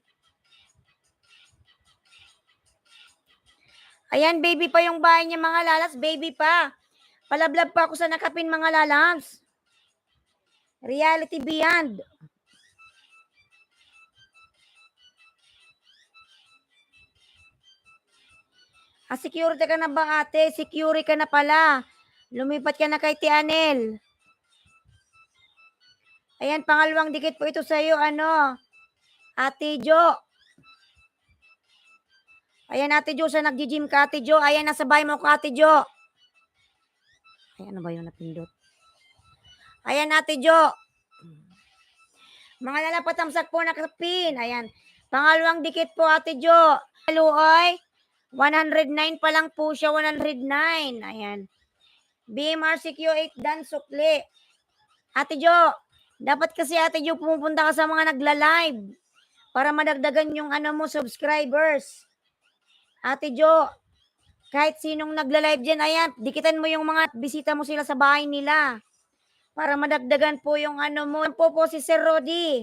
Ayan, baby pa yung bahay niya, mga Lalabs. Baby pa. Palablab pa ako sa nakapin, mga Lalabs. Reality Beyond. Security ka na ba, ate? Security ka na pala. Lumipat ka na kay Tianel. Ayan, pangalawang dikit po ito sa iyo, Ate Jo. Ayan, Ate Jo, sa nag-gym ka, Ate Jo. Ayan, nasa bahay mo ko, Ate Jo. Ayan, ano ba yun napindot? Ayan, Ate Jo. Mga lalapatamsak po nakapin. Ayan, pangalawang dikit po, Ate Jo. Haluoy. 109 pa lang po siya, 109. Ayan. BMRCQ8 dan sukli. Ate Jo, Dapat kasi Ate Jo, pumupunta ka sa mga nagla-live para madagdagan yung mo, subscribers. Ate Jo, kahit sinong nagla-live dyan, ayan, dikitan mo yung mga bisita mo sila sa bahay nila para madagdagan po yung mo. Yan po si Sir Rodi.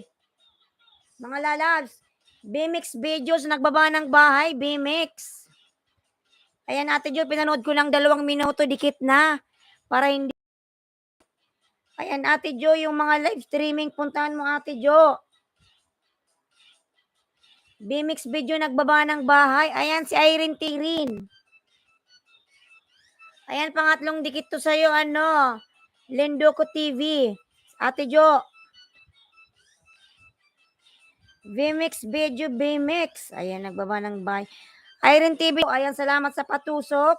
Mga lalabs, BMX videos, nagbaba ng bahay, BMX. Ayan Ate Jo, pinanood ko lang 2 minuto, dikit na. Para hindi. Ayan Ate Jo, yung mga live streaming, puntahan mo Ate Jo. BMX video, nagbaba ng bahay. Ayan si Irene Tirin. Ayan, pangatlong dikit to sa'yo, Lendoko TV. Ate Jo. BMX video, BMX. Ayan, nagbaba ng bahay. Irene TV. Ayan, salamat sa patusok.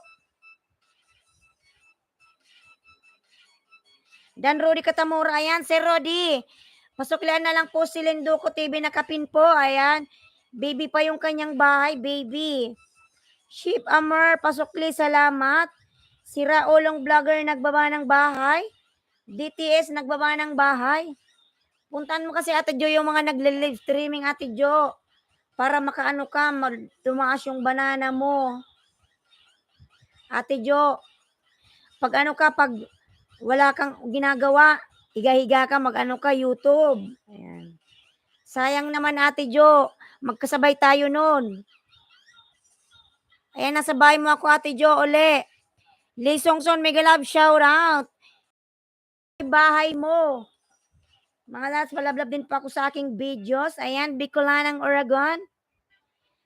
Dan Rudy Katamura. Ayan, Sir Rudy. Pasuklian na lang po si Lendoko TV na kapin po. Ayan. Baby pa yung kanyang bahay, baby. Ship Amar, pasukli, salamat. Si Raulong Vlogger, nagbaba ng bahay. DTS, nagbaba ng bahay. Puntahan mo kasi Ate Jo yung mga nagle-live streaming Ate Jo. Para makaano ka, tumaas yung banana mo. Ate Jo, pag pag wala kang ginagawa, higa-higa ka, ka, YouTube. Ayan. Sayang naman Ate Jo, magkasabay tayo nun. Ayan, nasa bahay mo ako Ate Jo, uli. Lee Songson, mega love, shout out. Bahay mo. Mga lads, palablab din pa ako sa aking videos. Ayan, Bicolanang Oregon.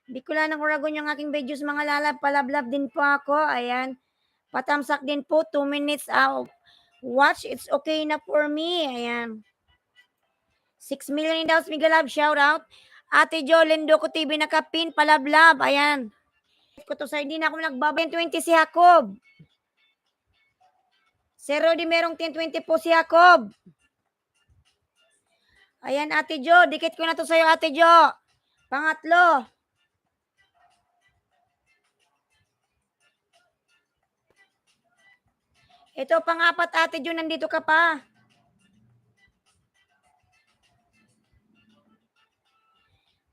Bicolanang Oregon yung aking videos, mga lalab. Palablab din po ako. Ayan. Patamsak din po. 2 minutes out. Watch. It's okay na for me. Ayan. 6 million in daws, mega love, shout out. Ate Jo, Lendoko TV nakapin. Palablab. Ayan. Ko to sa hindi na ako nagbabayan 20 si Jacob. Sir Rodi, merong 10-20 po si Jacob. Ayan, Ate Jo. Dikit ko na to sa'yo, Ate Jo. Pangatlo. Ito, pang-apat, Ate Jo. Nandito ka pa.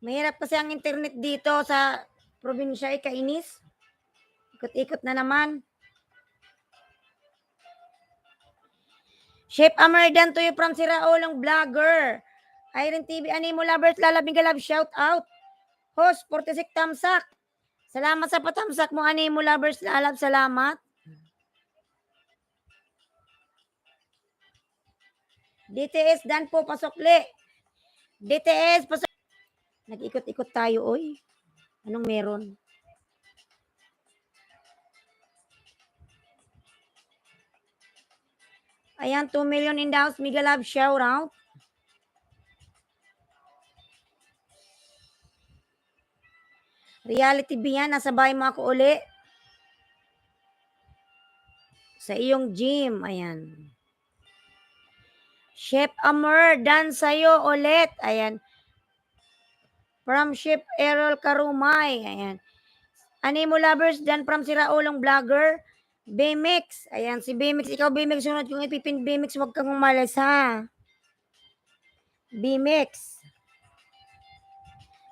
Mahirap kasi ang internet dito sa probinsya. Kainis. Ikot-ikot na naman. Chef Amerdan to you from Siraolong Vlogger. Irene TV, Animo Lovers, lalabing galab, shout out. Host, 46 tamsak. Salamat sa patamsak mo, Animo Lovers, lalab, salamat. DTS, Dan po, pasokli. DTS, pasokli. Nag-ikot-ikot tayo, oy. Anong meron? Ayan, 2 million in the house, mega love, shout out. Reality B yan, nasa bahay mo ako uli. Sa iyong gym, ayan. Chef Amor, dan sa'yo ulit. Ayan. From Chef Errol Karumay. Ayan. Animo Lovers, dan from Siraolong Vlogger. BMX. Ayan, si BMX. Ikaw, BMX, sunod kung ipipin BMX, huwag kang umalas, ha? BMX.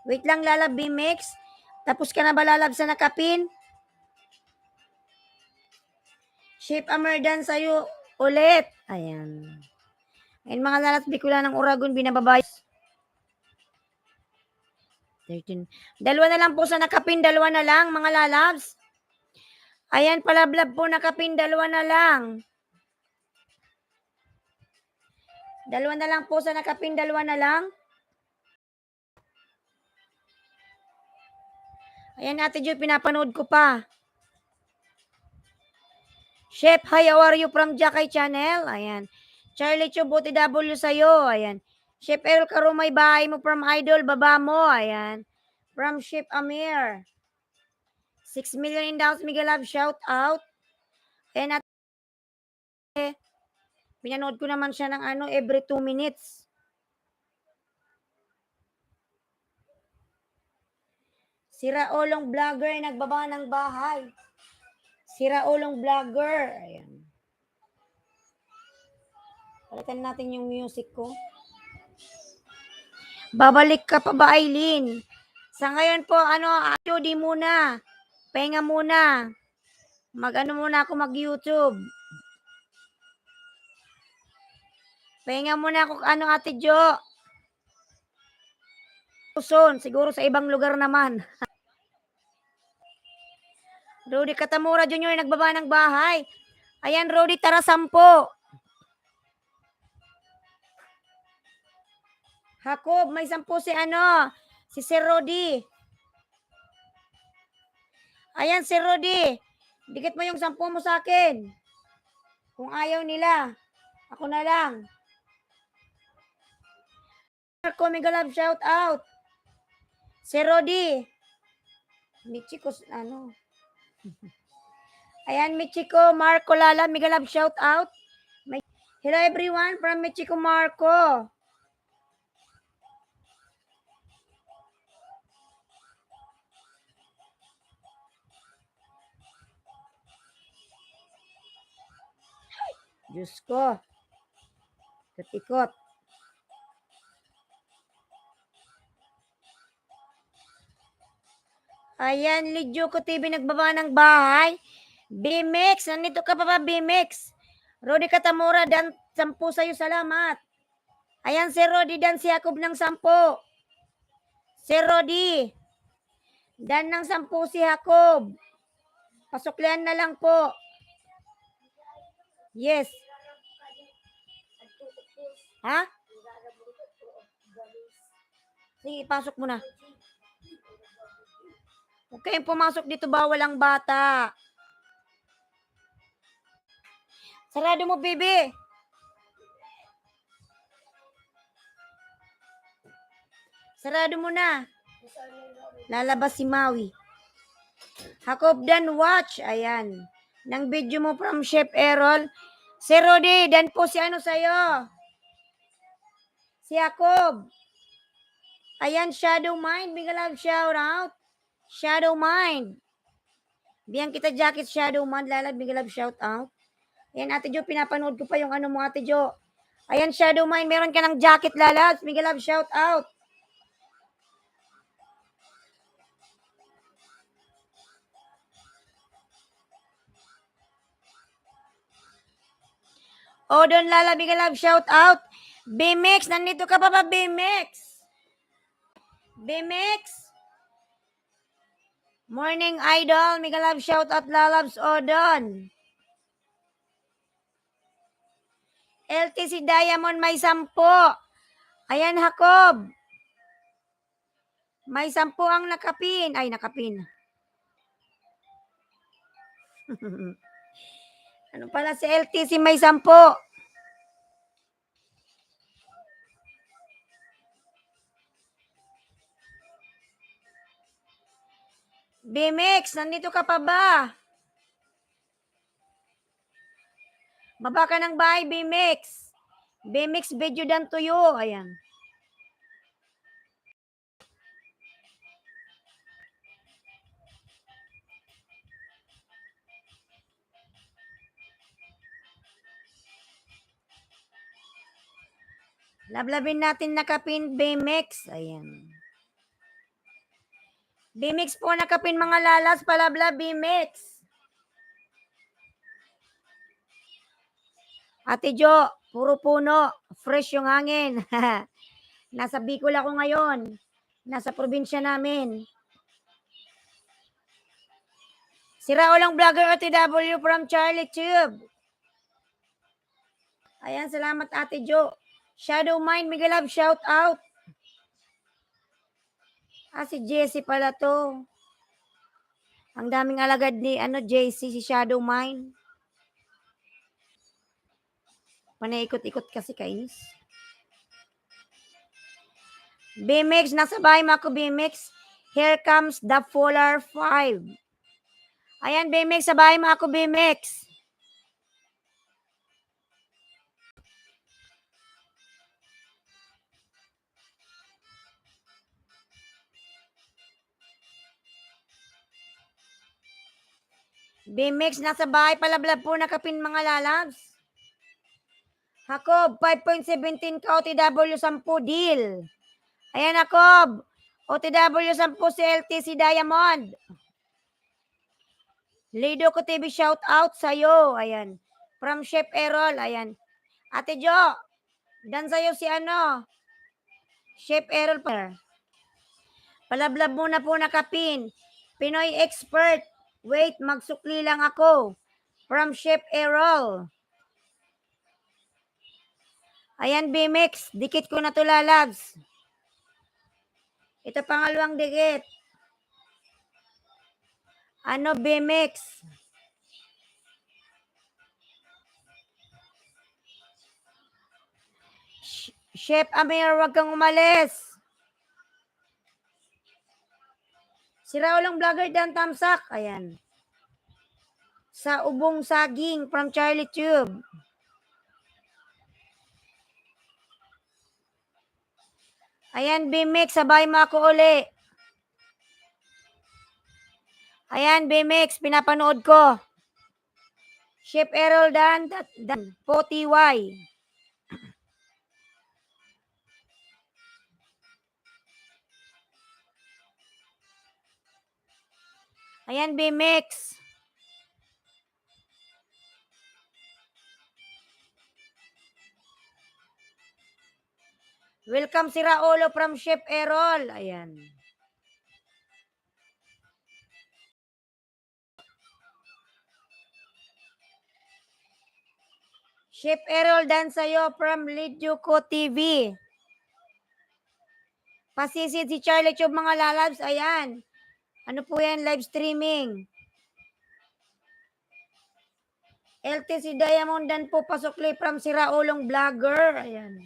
Wait lang, lalab, BMX. Tapos ka na ba lalab sa nakapin? Chef Amerdan sa'yo ulit. Ayan. Ayan mga lalat, Bicula ng Uragon, binababayos. 13. Dalawa na lang po sa nakapin, dalawa na lang mga lalabs. Ayan, palablab po nakapin, dalawa na lang. Dalawa na lang po sa nakapin, dalawa na lang. Ayan, Ate Jo, pinapanood ko pa. Chef, hi, how are you from Jakay Channel? Ayan. Charlie Chubuti W sa'yo. Ayan. Chef El Karumay, bahay mo from Idol, baba mo. Ayan. From Chef Amir. 6 million in the house, Miguel Love, shout out. And at pinanood ko naman siya ng every 2 minutes. Siraolong Vlogger, nagbaba ng bahay. Siraolong Vlogger. Ayan. Palitan natin yung music ko. Babalik ka pa ba, Aileen? Sa ngayon po, di muna. Pahinga muna. Mag-ano muna ako mag-YouTube. Pahinga muna ako, Ate Jo. Luzon, siguro sa ibang lugar naman. Rudy Katamura Jr. nagbaba ng bahay. Ayan, Rudy, tara 10. Jacob, may 10 si Sir Rudy. Ayan, Sir Rudy. Dikit mo yung 10 mo sa akin. Kung ayaw nila, ako na lang. Marco Migalab, shout out. Sir Rudy. Michiko, Ayan, Michiko, Marco Lala, Migalab, shout out. Hello everyone from Michiko Marco. Diyos ko. Ikot-ikot. Ayan, Lidjuko TV nagbaba ng bahay. BMX, nandito ka pa ba, BMX? Rodi Katamura, dan 10 sa'yo, salamat. Ayan, si Rodi, dan si Jacob ng 10. Si Rodi, dan ng 10 si Jacob. Pasuklian na lang po. Yes. Ha? Sige, ipasok mo na. Huwag kayong pumasok dito, bawal ang bata. Sarado mo, baby. Sarado mo na. Lalabas si Maui. Jacob, dan watch. Ayan. Nang video mo from Chef Errol. Si Rodi, dan po si sa'yo. Si Jacob. Ayan, Shadow Mind. Big love shout out. Shadow Mind. Biyang kita jacket, Shadow Mind. Lalab, big love shout out. Ayan, Ate Jo, pinapanood ko pa yung mo, Ate Jo. Ayan, Shadow Mind. Meron ka ng jacket, lalabs. Big love shout out. Odon Lala, big love shout out. BMX, nandito ka pa ba, BMX? BMX? Morning Idol, mega love shout out, lalabs Odon. LTC Diamond, may 10. Ayan, Jacob. May 10 ang nakapin. Ay, nakapin. Ano pala si LTC may 10? BMX, nandito ka pa ba? Baba ka ng bahay, BMX. BMX, video dan tuyo. Ayan. Lablabin natin nakapin, BMX. Ayan. BMX po nakapin, mga lalas, palabla, BMX. Ate Jo, puro puno. Fresh yung hangin. Nasa Bicol ako ngayon. Nasa probinsya namin. Si Raolang Vlogger OTW from Charlie Tube. Ayan, salamat Ate Jo. Shadow Mind, mega love, shout out. Si Jessie pala to. Ang daming alagad ni Jessie, si Shadow Mind. Panaikot-ikot kasi kainis. BMX, nasa bahay mo ako, BMX. Here comes the Polar 5. Ayan, BMX, sa bahay mo ako, BMX. BMX, nasa bahay palablab po nakapin, mga lalabs. Jacob, 5.17 ka OTW, 10 deal. Ayan ako. OTW 10 si LTC Diamond. Lido ko TV shout out sa'yo. Ayan. From Chef Errol. Ayan. Ate Jo. Dan sa'yo si ano. Chef Errol. Palablab muna po nakapin. Pinoy expert. Wait, magsukli lang ako. From Chef Errol. Ayan, BMX. Dikit ko na to, lalabs. Ito pangalawang dikit. Ano, BMX? Chef Amir, wag kang umalis. Si Raulong Vlogger Dan Tamsak. Ayan. Sa ubong saging from Charlie Tube. Ayan, BMX. Sabay mo ako uli. Ayan, BMX. Pinapanood ko. Chef Errol Dan. Po TY. Ayan, BMX. Welcome si Raulo from Chef Errol. Ayan. Chef Errol Dan sa'yo from Lidyuko TV. Pasisid si Charlie Tube mga lalabs. Ayan. Ano po yan? Live streaming. LTC Diamond Dan po pasukli from si Raulong Vlogger. Ayan.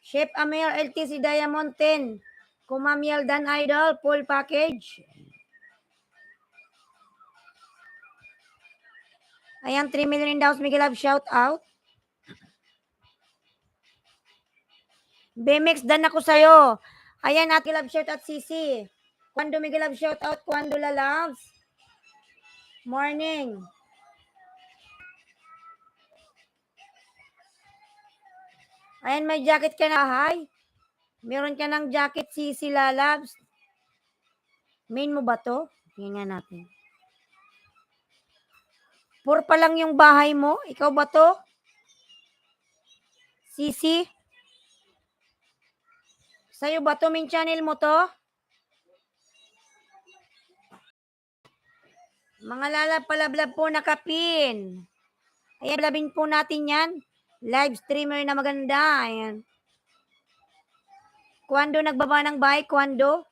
Chef Amir LTC Diamond 10. Kumamiel Dan Idol. Full package. Ayan, 3 million daw. Miguel Love shout out. BMX Dan ako sa'yo. Ayan, at Love shout out CC. Kuando Miguel Love shout out. Kuando lalabs. Morning. Ayan, may jacket ka na, hay. Meron ka ng jacket, CC lalabs. Main mo ba to? Tingnan natin. Pur pa lang yung bahay mo? Ikaw ba to? CC? Sa'yo ba to? Main channel mo to? Mga lalab, palablab po nakapin. Ayan, labin po natin yan. Live streamer na maganda. Ayan. Kuando nagbaba ng bahay? Kuando?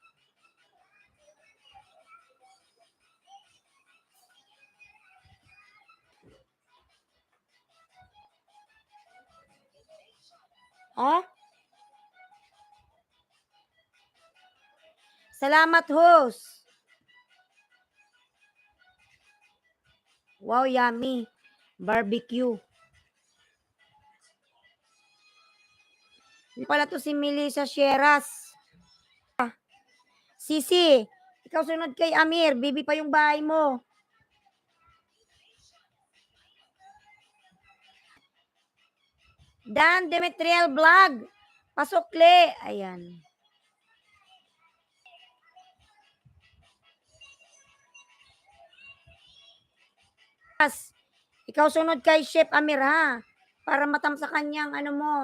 Oh? Salamat, host. Wow, yummy. Barbecue. Hindi pala to si Melissa Sieras. Sisi, ikaw sunod kay Amir. Bibi pa yung bahay mo. Dan Demetriel Vlog. Pasukli. Ayan. Ikaw sunod kay Chef Amir ha. Para matam sa kanyang ano mo.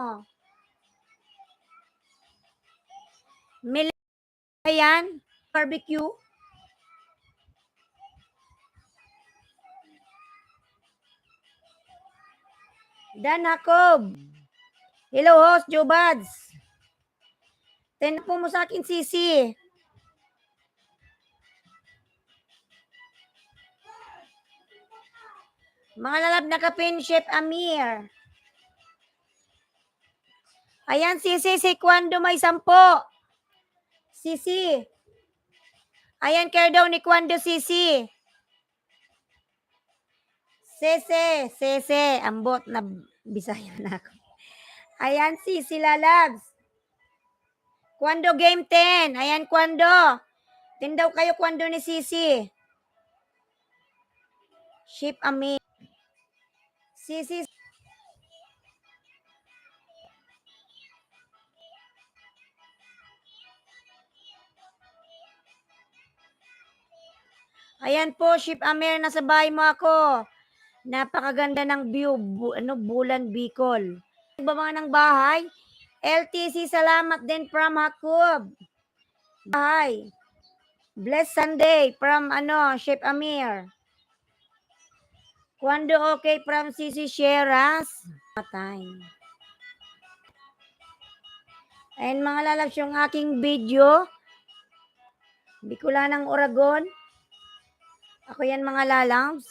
Ayan. Barbecue. Dan Jacob. Hello host, Joe Buds. Po mo sa akin, Sisi. Mga lalab na kapin, Chef Amir. Ayan, Sisi, si Kwando may 10. Sisi. Ayan, care daw ni Kwando, Sisi. Sese, ambot na Bisaya na ako. Ayan, Sisi lalabs. Kwando game 10. Ayan, Kwando. 10 daw kayo, Kwando ni Sisi. Chef Amir. Sisi. Ayan po, Ship Amer, nasa bahay mo ako. Napakaganda ng view, Bulan, Bicol. Baba ng bahay. LTC, salamat din from Hakob. Bahay. Blessed Sunday from Ship Amir. Cuando okay from Sisi Sheras. Matay. Ayan mga lalabs yung aking video. Bicolanang Oragon. Ako yan mga lalabs.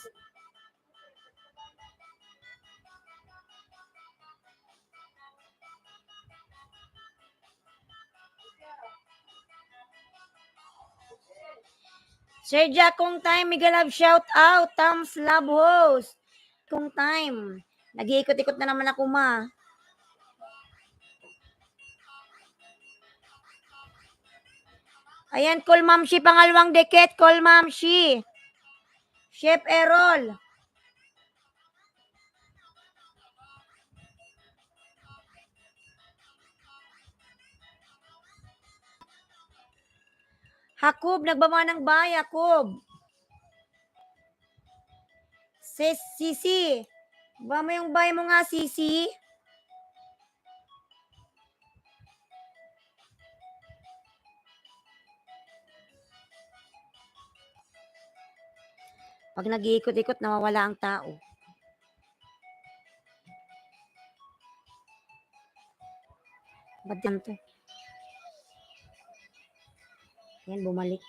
Sir Jack, kung time, mega love shout out. Tom's Love Host. Kung time. Nag-iikot-ikot na naman ako ma. Ayan, call Mamshi, pangalawang deket, call Mamshi. Chef Errol. Hakob, nagbaba ng bay, Hakob. Sisi. Ba mo yung bay mo nga, Sisi? Pag nag-iikot-ikot, nawawala ang tao. Ba't yan to? Yan, bumalik.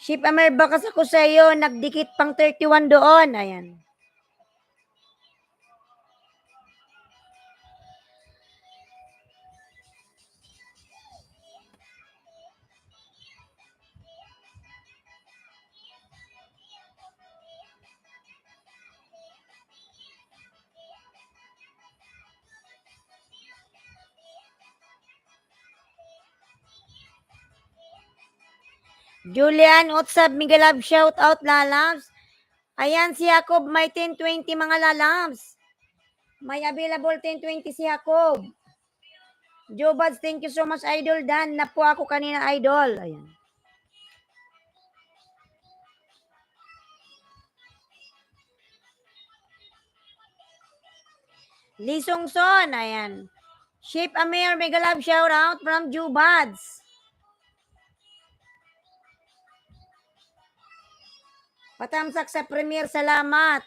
Ship Amer, bakas ako sa iyo. Nagdikit pang 31 doon. Ayan. Julian, what's up? Mega love shout out, lalabs. Ayan, si Jacob, may 1020 mga lalabs. May available 1020 si Jacob. Joe Buds, thank you so much, Idol Dan. Na po ako kanina, Idol. Ayan. Lisong Son, ayan. Ship Amir, mega love shout out from Joe Buds. Patamsak sa Premier, salamat.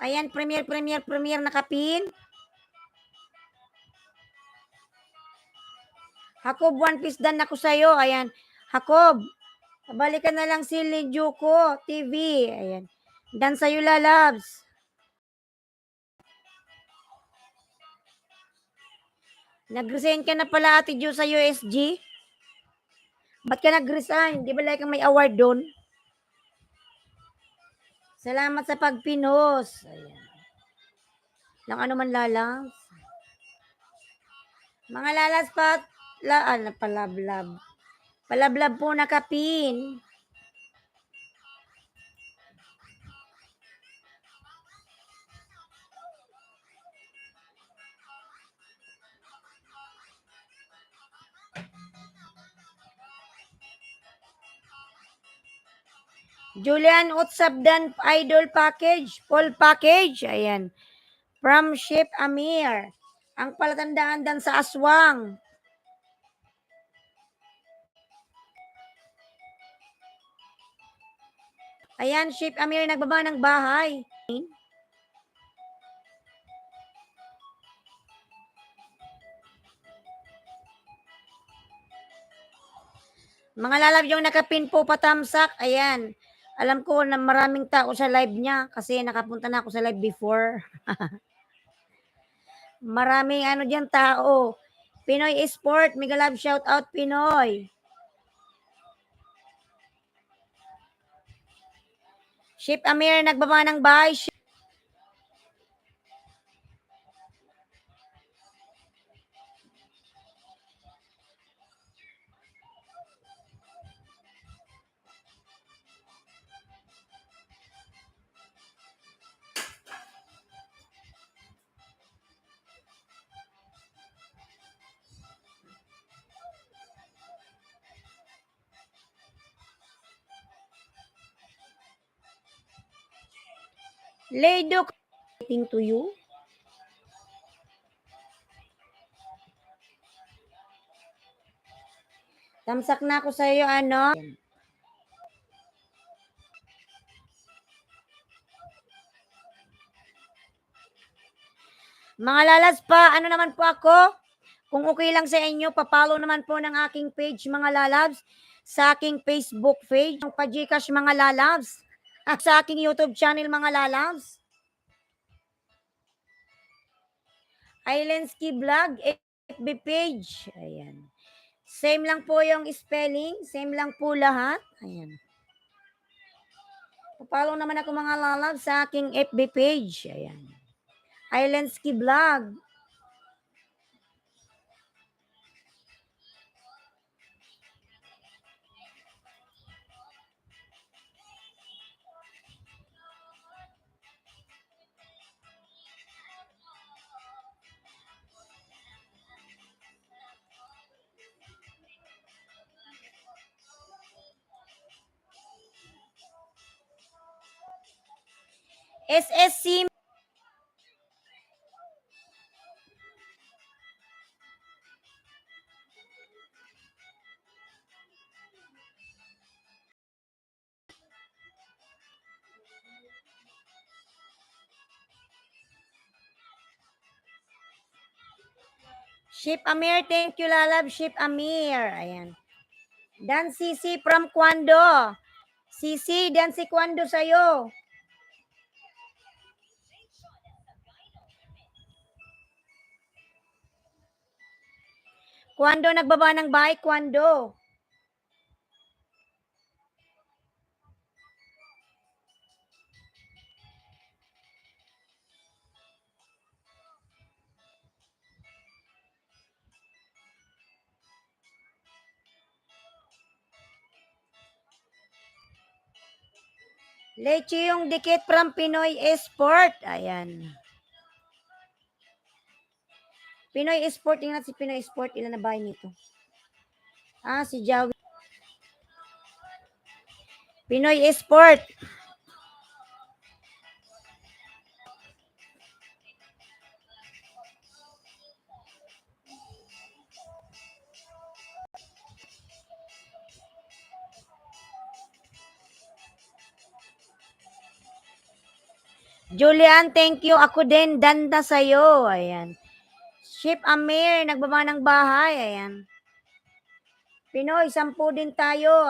Ayan, Premier nakapin. Hakob, one piece dan ako sa'yo. Ayan, Hakob, balikan na lang si Lijuko TV. Ayan, dan sa'yo, lalabs. Nag-resign ka na pala, Ate Jo, sa USG? Ba't ka nag-resign? Di ba like may award doon? Salamat sa pagpinos. Ayan. Lang ano man lalas. Mga lalas pa, palablab. Palablab po nakapin. Julian Utsabdan Idol Package, full package. Ayan. From Ship Amir. Ang palatandaan dan sa aswang. Ayan, Ship Amir nagbaba ng bahay. Mga lalab yung nakapin po patamsak. Ayan. Alam ko na maraming tao sa live niya kasi nakapunta na ako sa live before. Maraming diyan tao. Pinoy Sport, mega love shout out Pinoy. Ship Amir nagbaba ng bahay. Ledo, waiting to you. Tamsak na ako sa iyo, ano? Mga lalas pa, ano naman po ako? Kung okay lang sa inyo, papalo naman po ng aking page, mga lalabs, sa aking Facebook page, yung pa-Gcash, mga lalabs, at sa aking YouTube channel, mga lalabs. Islandski Vlog, FB page. Ayan. Same lang po yung spelling, same lang po lahat. Ayan. Papalo naman ako, mga lalabs, sa aking FB page. Ayan. Islandski Vlog. SSC. Ship Amir, thank you, lalab. Ship Amir. Ayan. Dan Sisi from Kwando. Sisi, dan si Kwando sa'yo. Kwando nagbaba ng bahay, Kwando. Leche yung dikit from Pinoy Esport. Ayan. Pinoy Esport, tingnan si Pinoy Esport. Ilan na bahay nito? Si Jawi. Pinoy Esport. Julian, thank you. Ako din, danda sa'yo. Ayan. Ship Amir, nagbaba ng bahay. Ayan. Pinoy, 10 din tayo.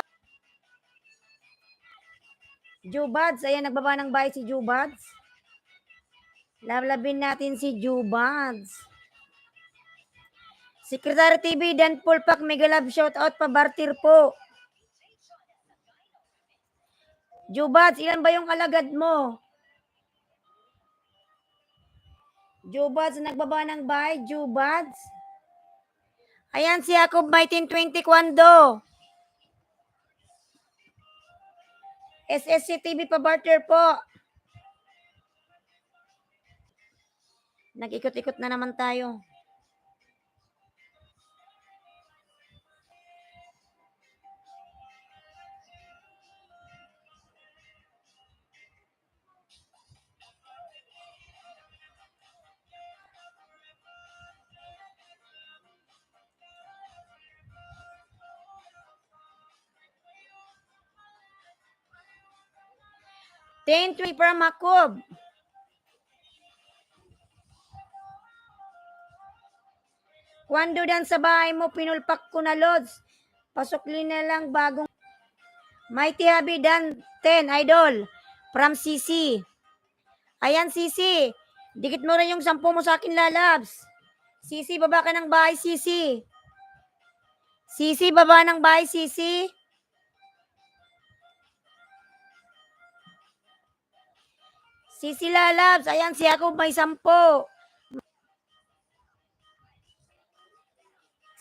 Jubads, ayan, nagbaba ng bahay si Jubads. Lablabin natin si Jubads. Secretary TV, Dan Pulpak, mega love shoutout pa Bartir po. Jubads, ilan ba yung alagad mo? Jubads, nagbaba ng bahay. Jubads. Ayan si Jacob may 1020 Kwando. SSC TV pa Bartir po. Nag-ikot-ikot na naman tayo. Ten-20 para Makob. Kwando dan sa bahay mo, pinulpak ko na lods. Pasukli na lang bagong. Mighty Habi dan 10, idol. From CC. Ayan, CC. Dikit mo rin yung 10 mo sa akin, lalabs. CC, baba ka ng bahay, CC. CC, baba ng bahay, CC. CC, lalabs. Ayan, si Jacob may 10.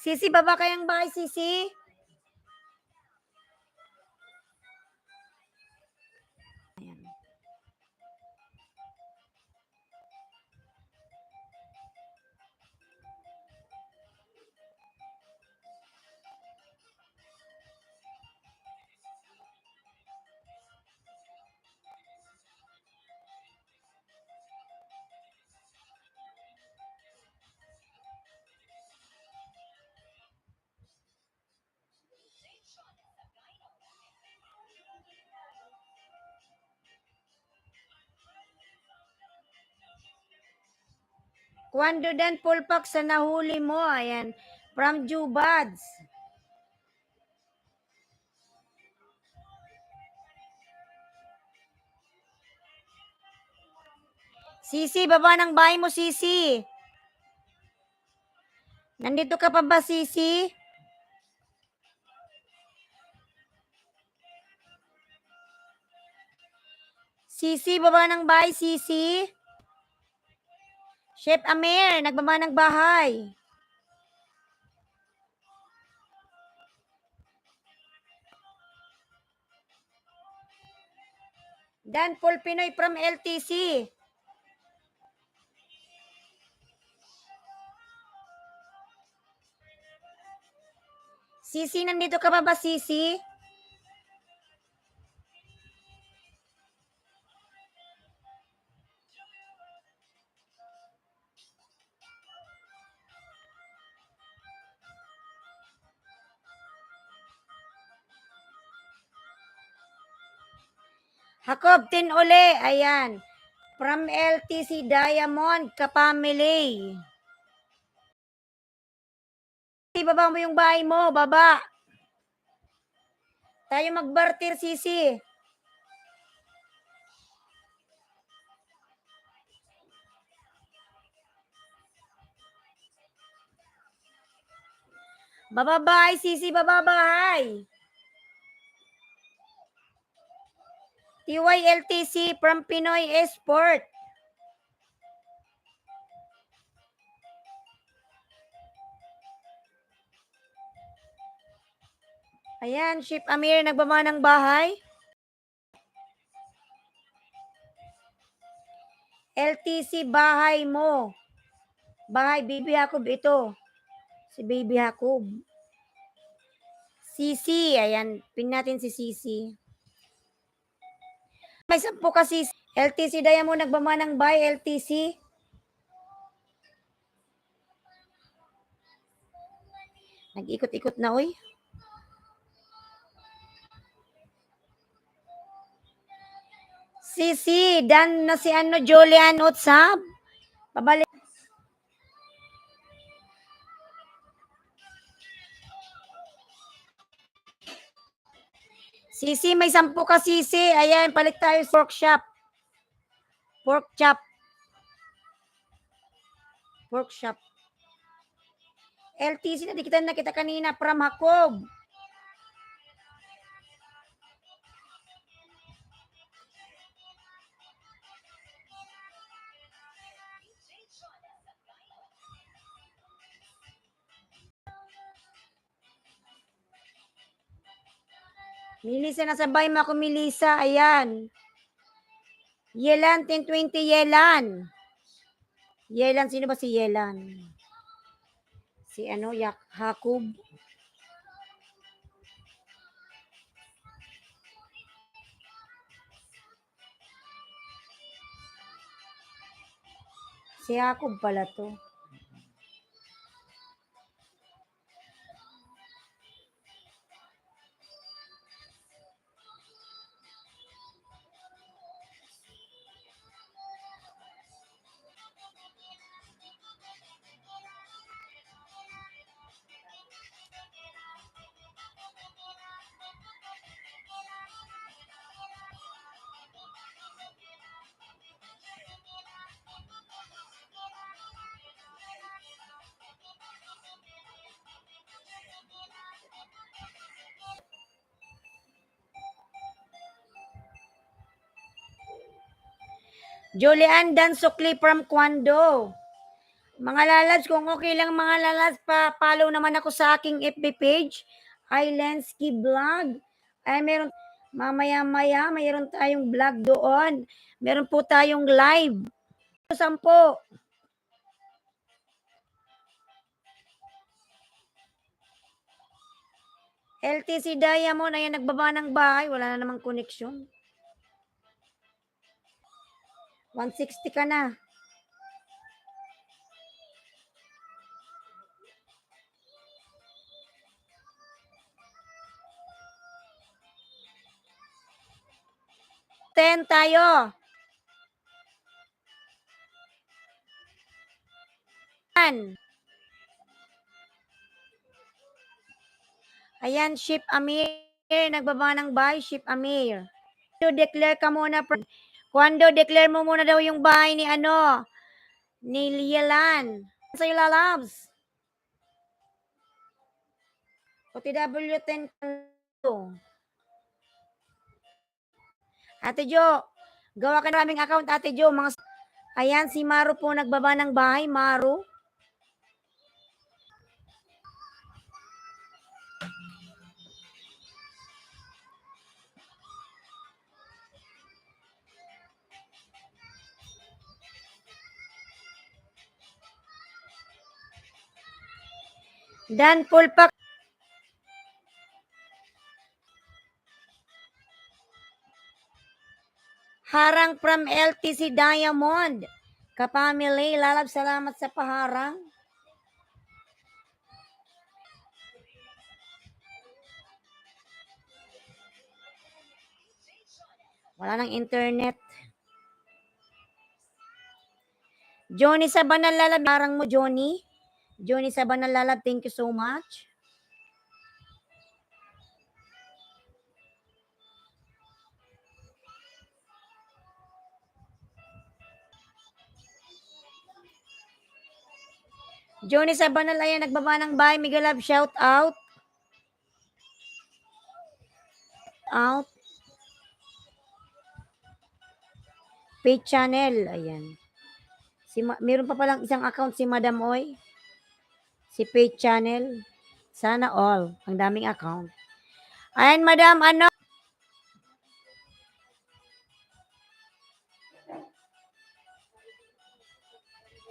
CC, baba kayang bahay, CC. Ayan. Kwando dan pulpak sa nahuli mo. Ayan. From Jubads. Sisi, baba ng bahay mo, Sisi. Nandito ka pa ba, Sisi? Sisi, baba ng bahay, Sisi. Chef Amir, nagbaba ng bahay. Dan Paul Pinoy from LTC. Sisi, nandito ka pa ba, Sisi? Hakob Tin uli. Ayan. From LTC Diamond Kapamilay. Baba mo yung bahay mo. Baba. Tayo magbartir, Sisi. Bababahay, Sisi, bababahay. TYLTC from Pinoy Esport. Ayan, Chef Amir, nagbaba ng bahay. LTC, bahay mo. Bahay, Baby Jacob ito. Si Baby Jacob. Sisi, ayan, pin natin si Sisi. May 10 kasi. LTC Diamond, nagbaba ng bahay, LTC. Nag-ikot-ikot na, oy. Sisi, dan na si Julian Utsab. Pabalik. Sisi, may 10 ka, Sisi. Ayan, palit tayo sa pork chop. Pork chop. Pork chop. LTC, na kita nakita kanina from Hakob. Milisa, nasa bahay mo ako, Milisa. Ayan. Yelan, 1020 Yelan. Yelan, sino ba si Yelan? Si Hakob. Si Hakob pala to. Julian Dan Sukli from Kwando. Mga lalabs, kung okay lang mga lalabs, follow naman ako sa aking FB page, Islandski Vlog. Ay, meron, mamaya-maya, mayroon tayong vlog doon. Meron po tayong live. 10. LTC Diamond, ayan, nagbaba ng bahay. Wala na namang connection. 160 ka na. Tayo. Ayan. Ayan, Ship Amir. Nagbaba ng bahay, Ship Amir. Declare ka muna. Kwando, declare mo muna daw yung bahay ni ni Lielan. Sa'yo, lalabs. OTW10. Ate Jo, gawa ka ng aming account, Ate Jo. Ayan, si Maru po nagbaba ng bahay, Maru. Dan Pulpak. Harang from LTC Diamond. Kapamilya, lalab, salamat sa paharang. Wala nang internet. Johnny Sabanal lalab, harang mo Johnny. Johnny Sabanal lalab, thank you so much. Johnny Sabanal, ayan, nagbaba ng bahay. Miguel Love, shout out. Out. Page channel, ayan. Meron pa palang isang account si Madam Oy. Si page channel. Sana all. Ang daming account. Ayan, Madam,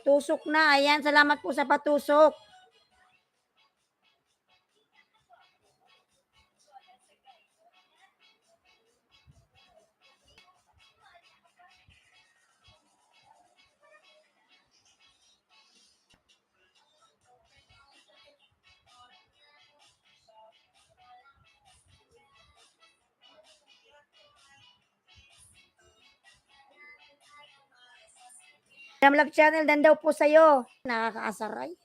tusok na. Ayan, salamat po sa patusok. Madam Love Channel, dan daw po sa'yo. Nakakaasaray.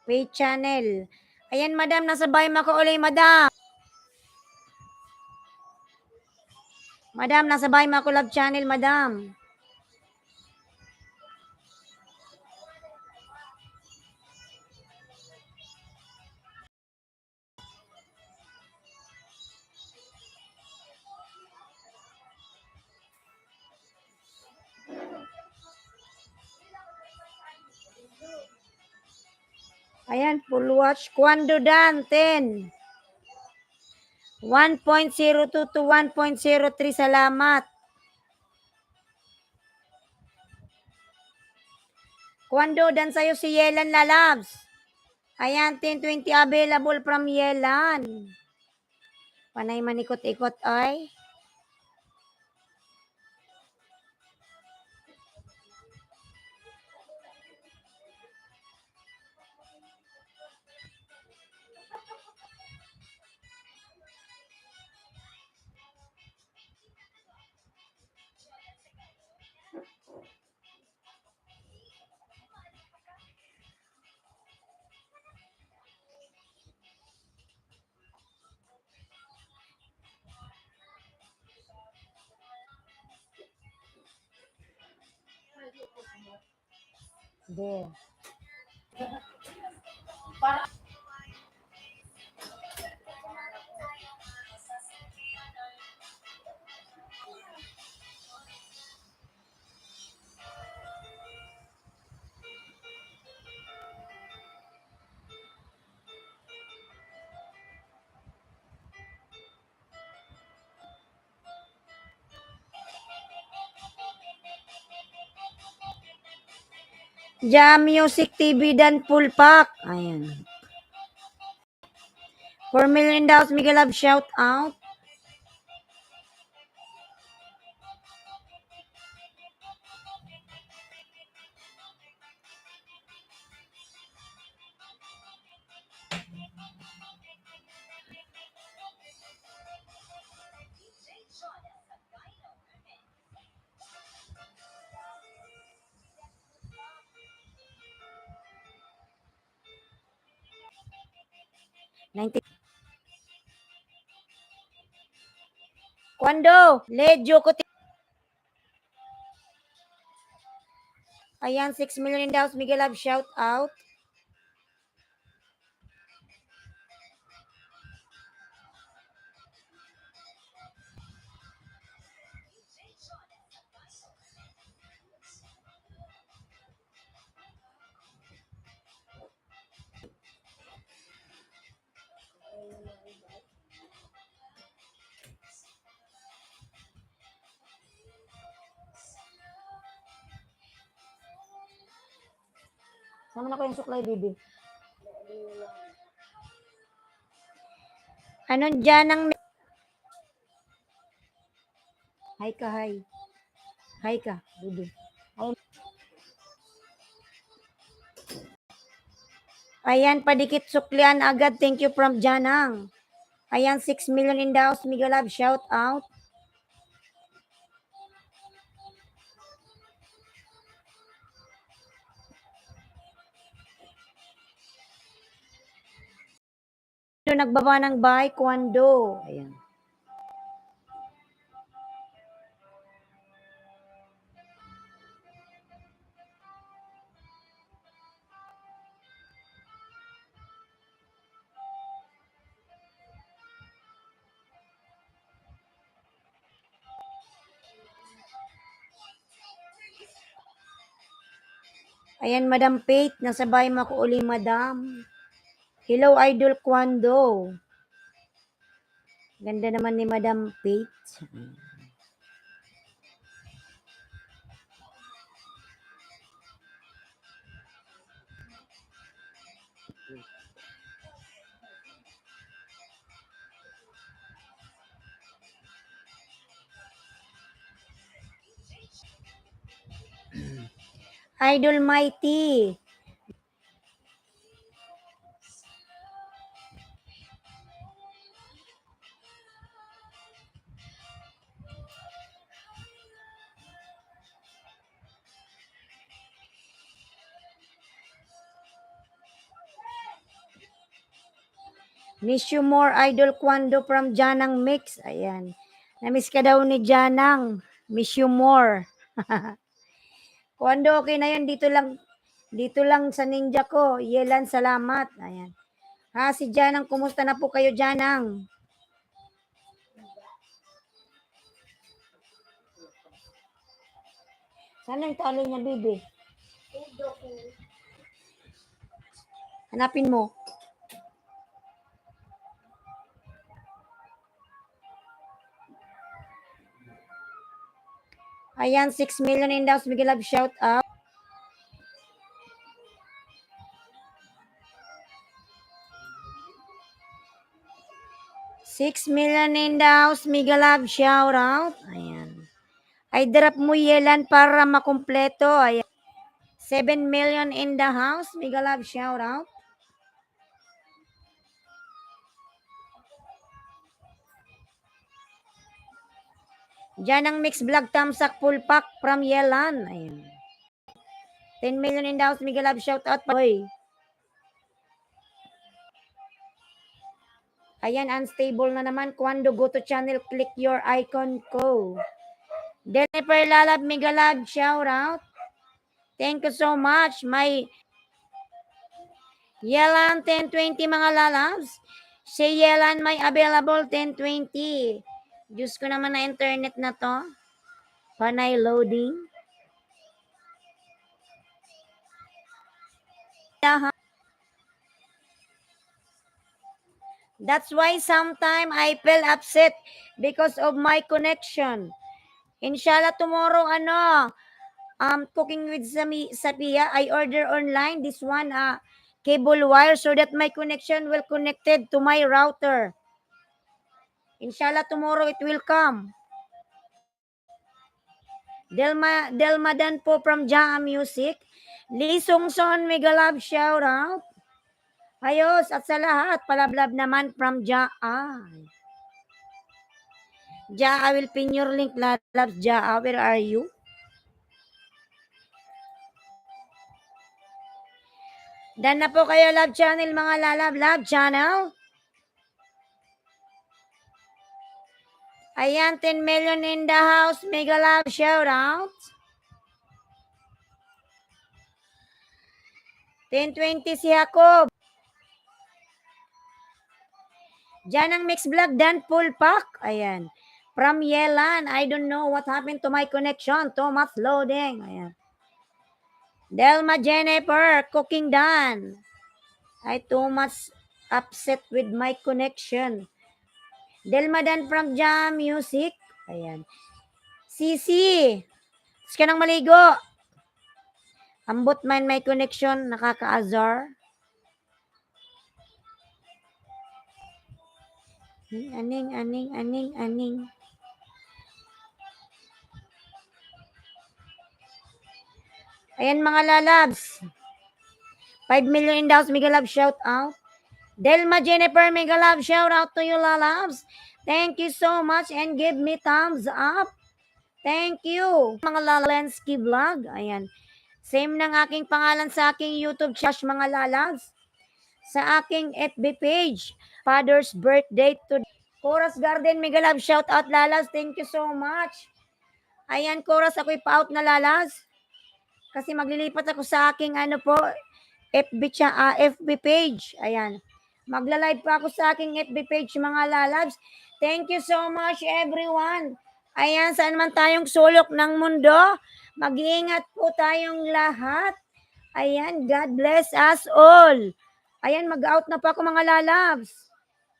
Page channel. Ayan, Madam, nasa bahay mako ulit, Madam. Madam, nasa bahay mako Love Channel, Madam. Ayan, full watch. Kwando dan, 10. 1.02 to 1.03, salamat. Kwando dan sa'yo si Yelan Lalabs. Ayan, 1020 available from Yelan. Panay manikot-ikot ay. There. Jam Music TV dan full pack. Ayan. 4 million daw, Miguel Love, shout out. 90. Kwando, Ledyo ko. Ayan, 6 million in the house. Miguel Love, shout out. Sama na ko yung suklay, bibi. Anong dyan ang... Hi ka, hi. Hi ka, bibi. Ayan, padikit suklian agad. Thank you from Janang. Ayan, 6 million in the house. Miguel Love, shout out. Nagbaba ng bahay, Kwando. Ayan. Ayan, Madam Pate. Nasa bahay mo ako uli, Madam. Hello, Idol Kwando. Ganda naman ni Madam Pate. Idol Mighty. Miss you more, Idol Kwando from Janang Mix. Ayan. Namiss ka daw ni Janang. Miss you more. Kwando, okay na yan. Dito lang sa ninja ko. Yelan, salamat. Ayan. Ha, si Janang, kumusta na po kayo, Janang? Sana yung talo niya, bibi? Hanapin mo. Ayan, 6 million in the house. Miguel Love, shout out. $6 million in the house. Miguel Love, shout out. Ayan. Ay, drop mo, Yelan, para makumpleto. Ayan. 7 million in the house. Miguel Love, shout out. Diyan ang mix vlog tamsak full pack from Yelan. Ayan. 10 million in the house. Miguel Love, shout out. Boy. Ayan, unstable na naman. Kwando, go to channel, click your icon ko. Jennifer Lalab, Miguel Love, shout out. Thank you so much. My Yelan 1020 mga lalabs. Si Yelan may available 1020. Diyos ko naman na internet na to. Panay loading. That's why sometimes I feel upset because of my connection. Inshallah tomorrow cooking with Sapia, I order online this one cable wire so that my connection will connected to my router. Inshallah tomorrow it will come. Delma Dan po from Jaa Music. Lee Songson, mega love shout out. Ayos at sa lahat, palablab naman from Jaa. Jaa, I will pin your link, loves Jaa. Where are you? Dan na po kayo, love channel, mga lalab, love channel. Ayan, 10 million in the house. Mega love shout out. 1020 si Jacob. Diyan ang mix vlog dan full pack. Ayan. From Yelan, I don't know what happened to my connection. Too much loading. Ayan. Delma Jennifer, cooking done. I too much upset with my connection. Delma Dan from Jam Music. Ayan. Sisi. Tapos ka nang maligo. Ambot man may connection. Nakaka-azar. Aning. Ayan mga lalabs. 5 million in the house. Mega love shout out. Delma Jennifer, mega love shout out to you lalabs. Thank you so much and give me thumbs up. Thank you. Mga Lalensky vlog. Ayan. Same ng aking pangalan sa aking YouTube channel mga lalabs. Sa aking FB page. Father's birthday today. Chorus Garden, mega love shout out lalas. Thank you so much. Ayan, Chorus, ako'y pa-out na lalas. Kasi maglilipat ako sa aking FB page. Ayan. Magla-live pa ako sa aking FB page mga lalabs. Thank you so much everyone. Ayan, saan man tayong sulok ng mundo, mag-iingat po tayong lahat. Ayan, God bless us all. Ayan, mag-out na po ako mga lalabs.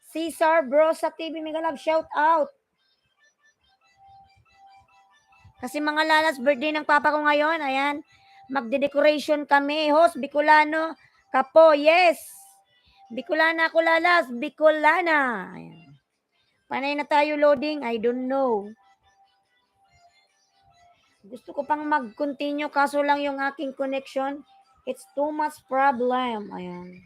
Cesar Bro sa TV, mega love shout out. Kasi mga lalas, birthday ng papa ko ngayon. Ayan, magde-decoration kami. Host, Bicolano, Kapo, yes. Bicolana ako lalas, Bicolana. Ayan. Panay na tayo loading, I don't know. Gusto ko pang mag-continue kaso lang yung aking connection. It's too much problem. Ayan.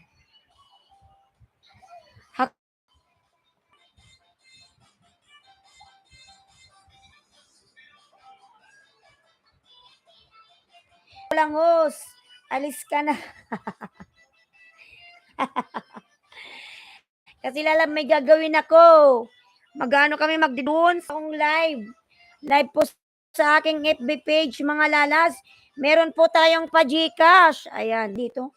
Lang host, alis ka na. Kasi lalam may gagawin ako. Magano kami magdidoon sa akong live. Live po sa aking FB page mga lalas. Meron po tayong pa-Gcash. Ayan, dito.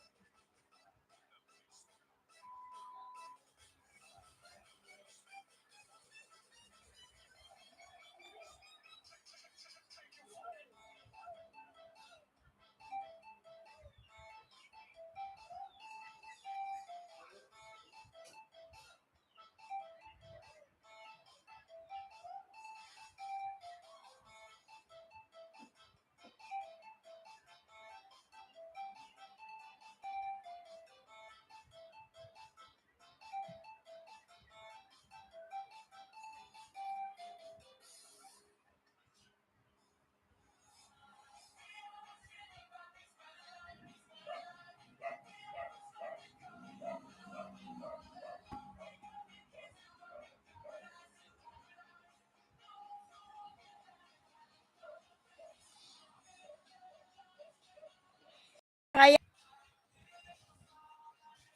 Kaya,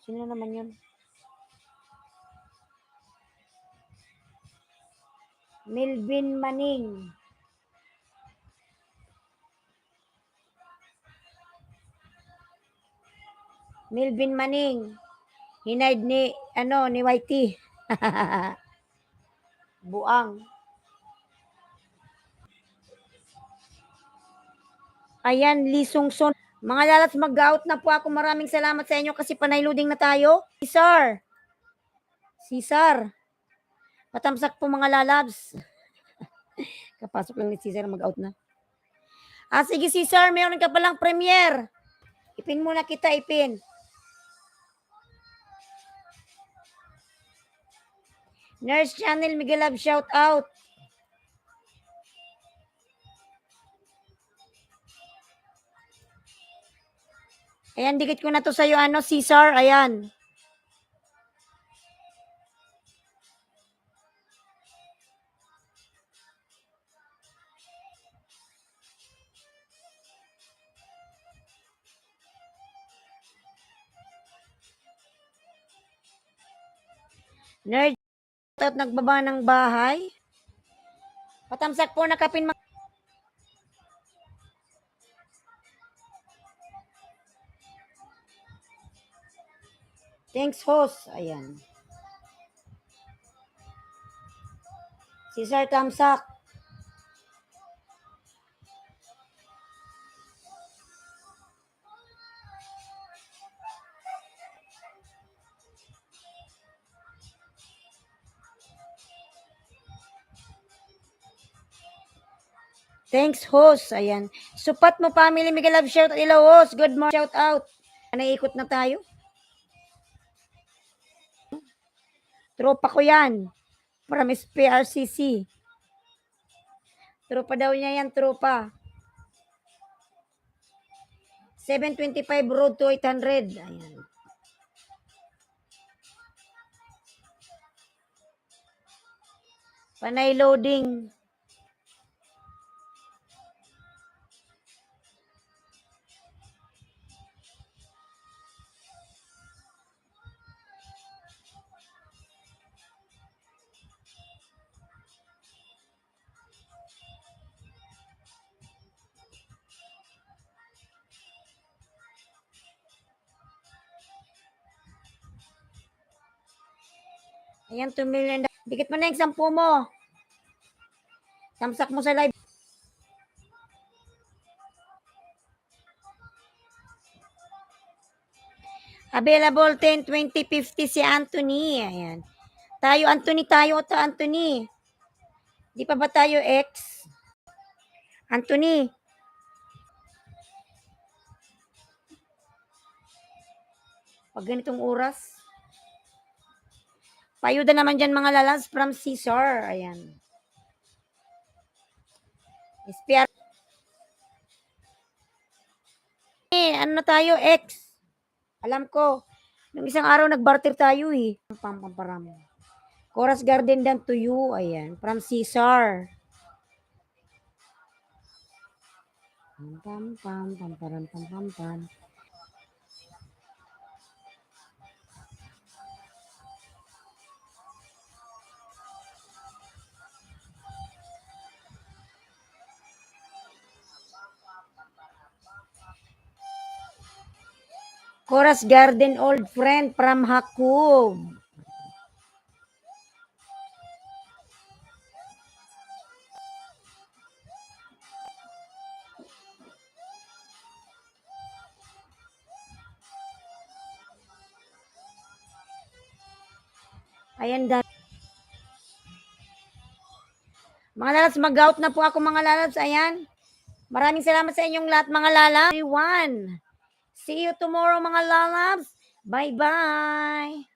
sino naman yun? Melvin Maning. Melvin Maning. Hinaid ni, ni YT. Buang. Ayan, Lisong Son. Mga lalas, mag-out na po ako. Maraming salamat sa inyo kasi panay loading na tayo. Cesar. Patamsak po mga lalabs. Kapasok lang ni Cesar, mag-out na. Sige Cesar, meron ka palang premiere. Ipin muna kita, ipin. Nurse Channel, Miguel Love, shout out. Ayan, dikit ko na to sa'yo, Cesar, ayan. Nerd, nagbaba ng bahay. Patamsak po na kapin. Thanks, host. Ayan. Si Sir Tamsak. Thanks, host. Ayan. Supat mo, family. Miguel Love, shout out. Hello, host. Good morning. Shout out. Naikot na tayo. Tropa ko yan. From PRCC. Tropa daw niya yan, tropa. 725 road to 800. Ayan. Panay loading. Ayan, 2 million. Dikit mo na yung 10 mo. Tamsak mo sa live. Available 10, 20, 50 si Anthony. Ayan. Tayo, Anthony, tayo. Ito, Anthony. Di pa ba tayo ex? Anthony. Pag ganitong oras. Payuda naman dyan mga lalas from Cesar. Ayan. SPR. Ano na tayo, ex? Alam ko. Nung isang araw nagbarter tayo eh. Pamparam. Chorus Garden dan to you. Ayan. From Cesar. Pam pam pam pam pam pam pam. Chorus Garden old friend from Hakub. Ayan dahil. Mga lalas, mag-out na po ako mga lalas. Ayan. Maraming salamat sa inyong lahat mga lalas. Everyone. See you tomorrow mga lalabs. Bye-bye.